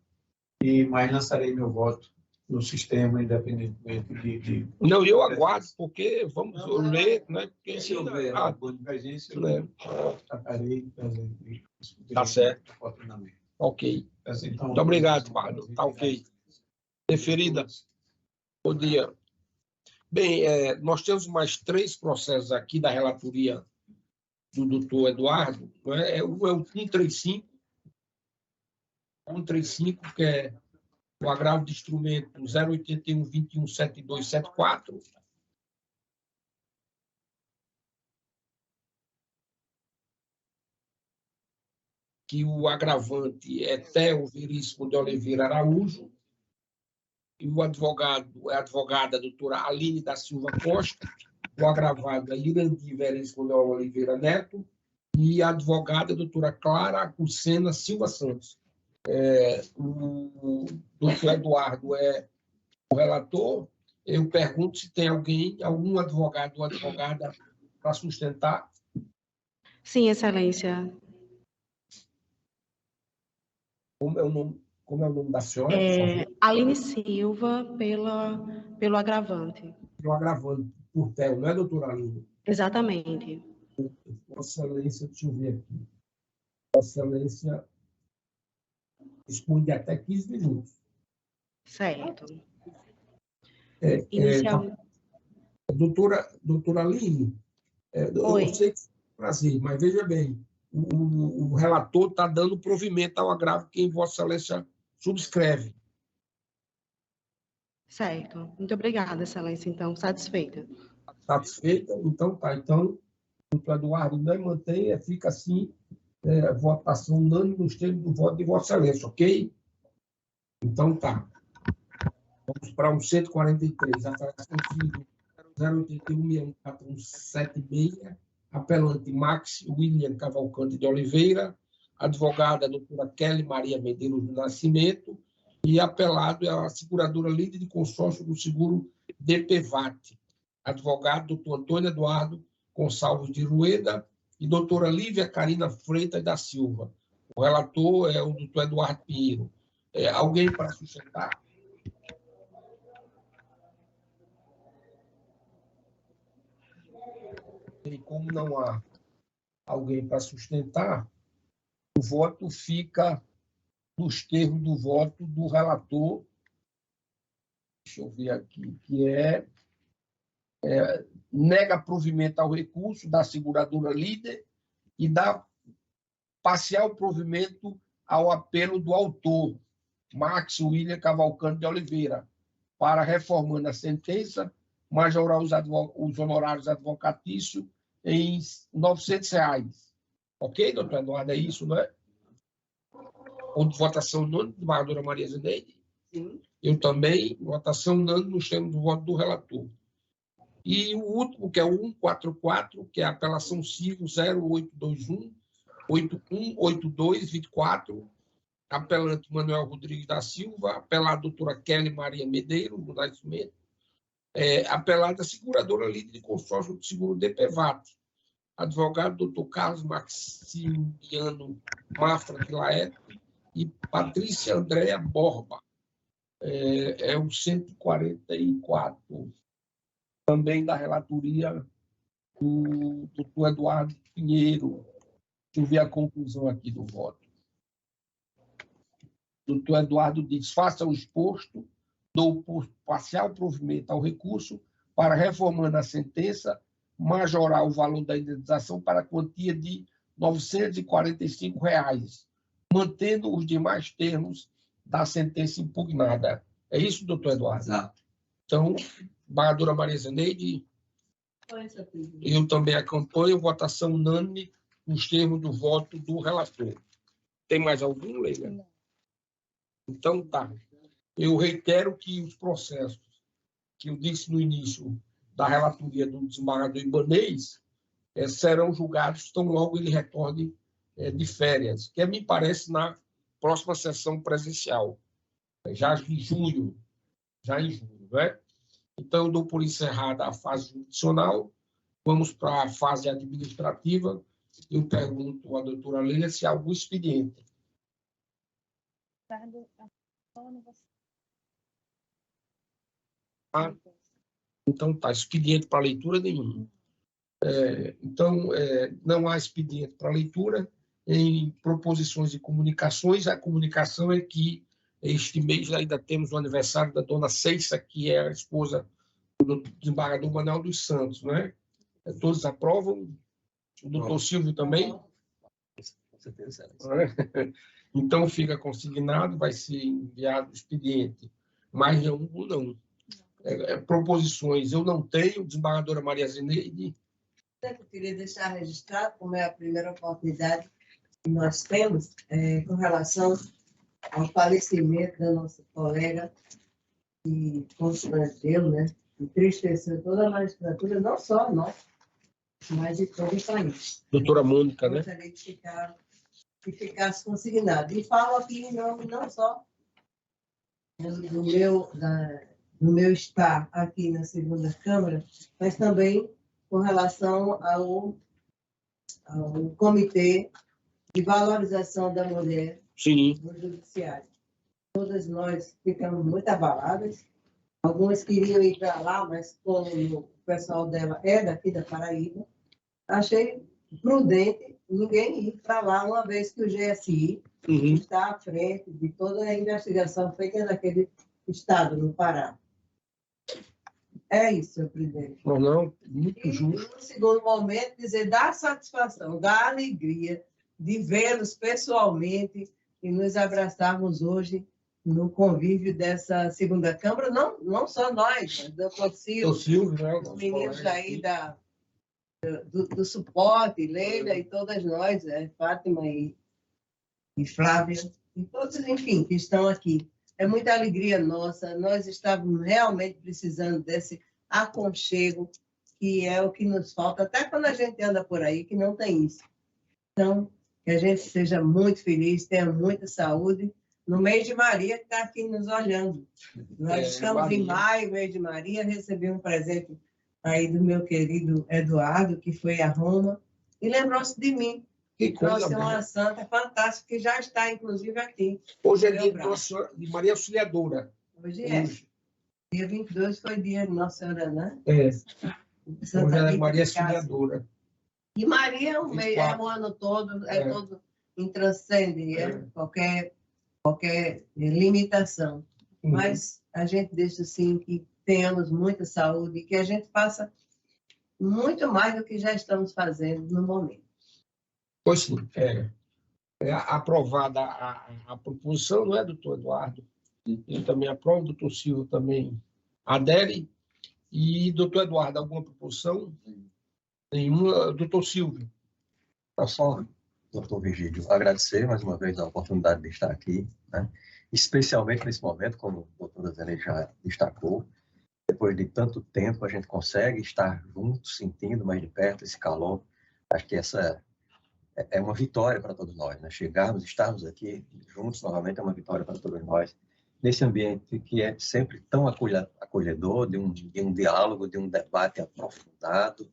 mas lançarei meu voto no sistema, independentemente de... Não, eu aguardo, porque vamos ler, né? Porque se houver alguma divergência, eu tratarei. Tá certo. Ok. Então, muito obrigado, Marlon. Tá ok. Deferida. Bom dia. Bem, nós temos mais 3 processos aqui da relatoria do doutor Eduardo. É o 135. 135, que é o agravo de instrumento 081-21-7274. Que o agravante é Theo Veríssimo de Oliveira Araújo, e o advogado é a advogada doutora Aline da Silva Costa, o agravado é Irandir Veríssimo de Oliveira Neto, e a advogada doutora Clara Acucena Silva Santos. O doutor Eduardo é o relator. Eu pergunto se tem algum advogado ou advogada para sustentar. Sim, Excelência. Como é o nome da senhora? Aline Silva, pelo agravante. Pelo agravante, por Theo, não é, doutora Aline? Exatamente. Vossa Excelência, deixa eu ver aqui. Vossa Excelência dispõe de até 15 minutos. Certo. Doutora Aline, eu sei que Prazer, mas veja bem, o relator está dando provimento ao agravo que Vossa Excelência subscreve. Certo. Muito obrigada, Excelência. Então, satisfeita. Satisfeita? Então tá. Então, o doutor Eduardo, né, mantém, fica assim, votação unânime nos termos do voto de Vossa Excelência, ok? Então tá. Vamos para um 143, apelação civil 081-61476, apelante Max William Cavalcante de Oliveira, advogada doutora Kelly Maria Medeiros do Nascimento, e apelado é a seguradora líder de consórcio do seguro DPVAT, advogado doutor Antônio Eduardo Gonçalves de Rueda e doutora Lívia Carina Freitas da Silva. O relator é o doutor Eduardo Pinheiro. Alguém para sustentar? E como não há alguém para sustentar, o voto fica nos termos do voto do relator, deixa eu ver aqui, que nega provimento ao recurso da seguradora líder e dá parcial provimento ao apelo do autor, Max William Cavalcante de Oliveira, para, reformando a sentença, majorar os honorários advocatícios em R$ 900. Ok, doutor Eduardo? É isso, não é? Votação unânime, desembargadora Maria Zeneide? Sim. Eu também, votação unânime nos termos do voto do relator. E o último, que é o 144, que é a apelação civil 0821-818224, apelante Manuel Rodrigues da Silva, apelada doutora Kelly Maria Medeiros, do Nascimento, apelada seguradora líder de consórcio do seguro DPVAT, advogado doutor Carlos Maximiano Mafra de Laerte e Patrícia Andréa Borba. É o 144, também da relatoria do doutor Eduardo Pinheiro. Deixa eu ver a conclusão aqui do voto. O doutor Eduardo diz: faça o exposto, dou parcial provimento ao recurso para, reformando a sentença, majorar o valor da indenização para a quantia de R$ 945, mantendo os demais termos da sentença impugnada. É isso, doutor Eduardo? Exato. Então, desembargadora Maria Zeneide, eu também acompanho, votação unânime nos termos do voto do relator. Tem mais algum, Leila? Não. Então, tá. Eu reitero que os processos que eu disse no início da relatoria do desembargador Ibanez serão julgados tão logo ele retorne de férias, que me parece na próxima sessão presencial, já em junho, né? Então, eu dou por encerrada a fase judicial, vamos para a fase administrativa. Eu pergunto à doutora Leila se há algum expediente. Então, tá, expediente para leitura nenhum. Então, não há expediente para leitura. Em proposições e comunicações, a comunicação é que este mês ainda temos o aniversário da dona Ceissa, que é a esposa do desembargador Manuel dos Santos, né? Todos aprovam? O doutor Silvio também? Com certeza. Então, fica consignado, vai ser enviado o expediente. Mais nenhum, não. Proposições eu não tenho, desembargadora Maria Zeneide. Eu queria deixar registrado, como é a primeira oportunidade que nós temos, com relação ao falecimento da nossa colega, que constrangeu, né? Entristeceu toda a magistratura, não só nós, mas de todo o país. Doutora Mônica, né? Gostaria que ficasse consignado. E falo aqui não só do meu estar aqui na segunda Câmara, mas também com relação ao Comitê de Valorização da Mulher no Judiciário. Todas nós ficamos muito abaladas. Algumas queriam ir para lá, mas como o pessoal dela é daqui da Paraíba, achei prudente ninguém ir para lá, uma vez que o GSI está à frente de toda a investigação feita naquele estado, no Pará. É isso, senhor presidente. Não, muito justo. E, no segundo momento, dizer da satisfação, da alegria de vê-los pessoalmente e nos abraçarmos hoje no convívio dessa segunda Câmara, não só nós, mas doutor Silvio, né, os meninos aí do suporte, Leila e todas nós, Fátima e Flávia, e todos, enfim, que estão aqui. É muita alegria nossa, nós estávamos realmente precisando desse aconchego, que é o que nos falta, até quando a gente anda por aí, que não tem isso. Então, que a gente seja muito feliz, tenha muita saúde, no mês de Maria, que está aqui nos olhando. Nós estamos Maria. em maio, mês de Maria, recebi um presente aí do meu querido Eduardo, que foi a Roma, e lembrou-se de mim. Que coisa trouxe uma boa. santa fantástica, que já está, inclusive, aqui. Hoje é no dia meu de Nossa Senhora- de Maria Auxiliadora. Hoje é. Hoje. Dia 22 foi dia de Nossa Senhora, né? Hoje é Rita Maria de Cássia. Auxiliadora. E Maria é um 24. mês, é o ano todo, todo transcende qualquer limitação. Mas a gente deixa assim que tenhamos muita saúde e que a gente faça muito mais do que já estamos fazendo no momento. Pois sim, é aprovada a proposição, não é, doutor Eduardo? Eu também aprovo, o doutor Silvio também adere. E, doutor Eduardo, alguma proposição? Nenhuma. Doutor Silvio? Não, só, doutor Virgílio, agradecer mais uma vez a oportunidade de estar aqui, né? Especialmente nesse momento, como a doutora Zene já destacou, depois de tanto tempo a gente consegue estar juntos, sentindo mais de perto esse calor. Acho que essa é uma vitória para todos nós, né? Chegarmos, estarmos aqui juntos novamente é uma vitória para todos nós, nesse ambiente que é sempre tão acolhedor, de um diálogo, de um debate aprofundado,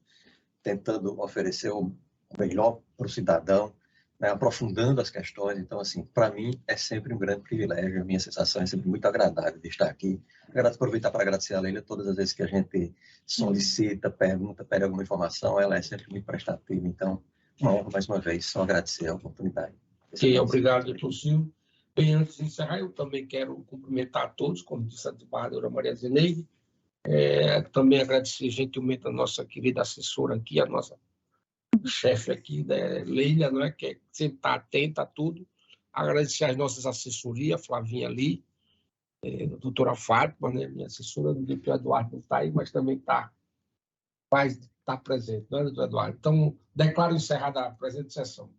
tentando oferecer o melhor para o cidadão, né? Aprofundando as questões. Então, assim, para mim é sempre um grande privilégio, a minha sensação é sempre muito agradável de estar aqui. Quero aproveitar para agradecer a Leila todas as vezes que a gente solicita, pergunta, pede alguma informação, ela é sempre muito prestativa. Então, uma honra mais uma vez, só agradecer a oportunidade. Ok, obrigado, doutor Silvio. Bem, antes de encerrar, eu também quero cumprimentar a todos, como disse a desembargadora Maria Zeneide. Também agradecer gentilmente a nossa querida assessora aqui, a nossa chefe aqui, né, Leila, não é? Que sempre está atenta a tudo. Agradecer às nossas assessorias, Flavinha ali, a doutora Fátima, né, minha assessora, do doutor Eduardo não está aí, mas também vai estar presente, não é, doutor Eduardo? Então, declaro encerrada a presente sessão.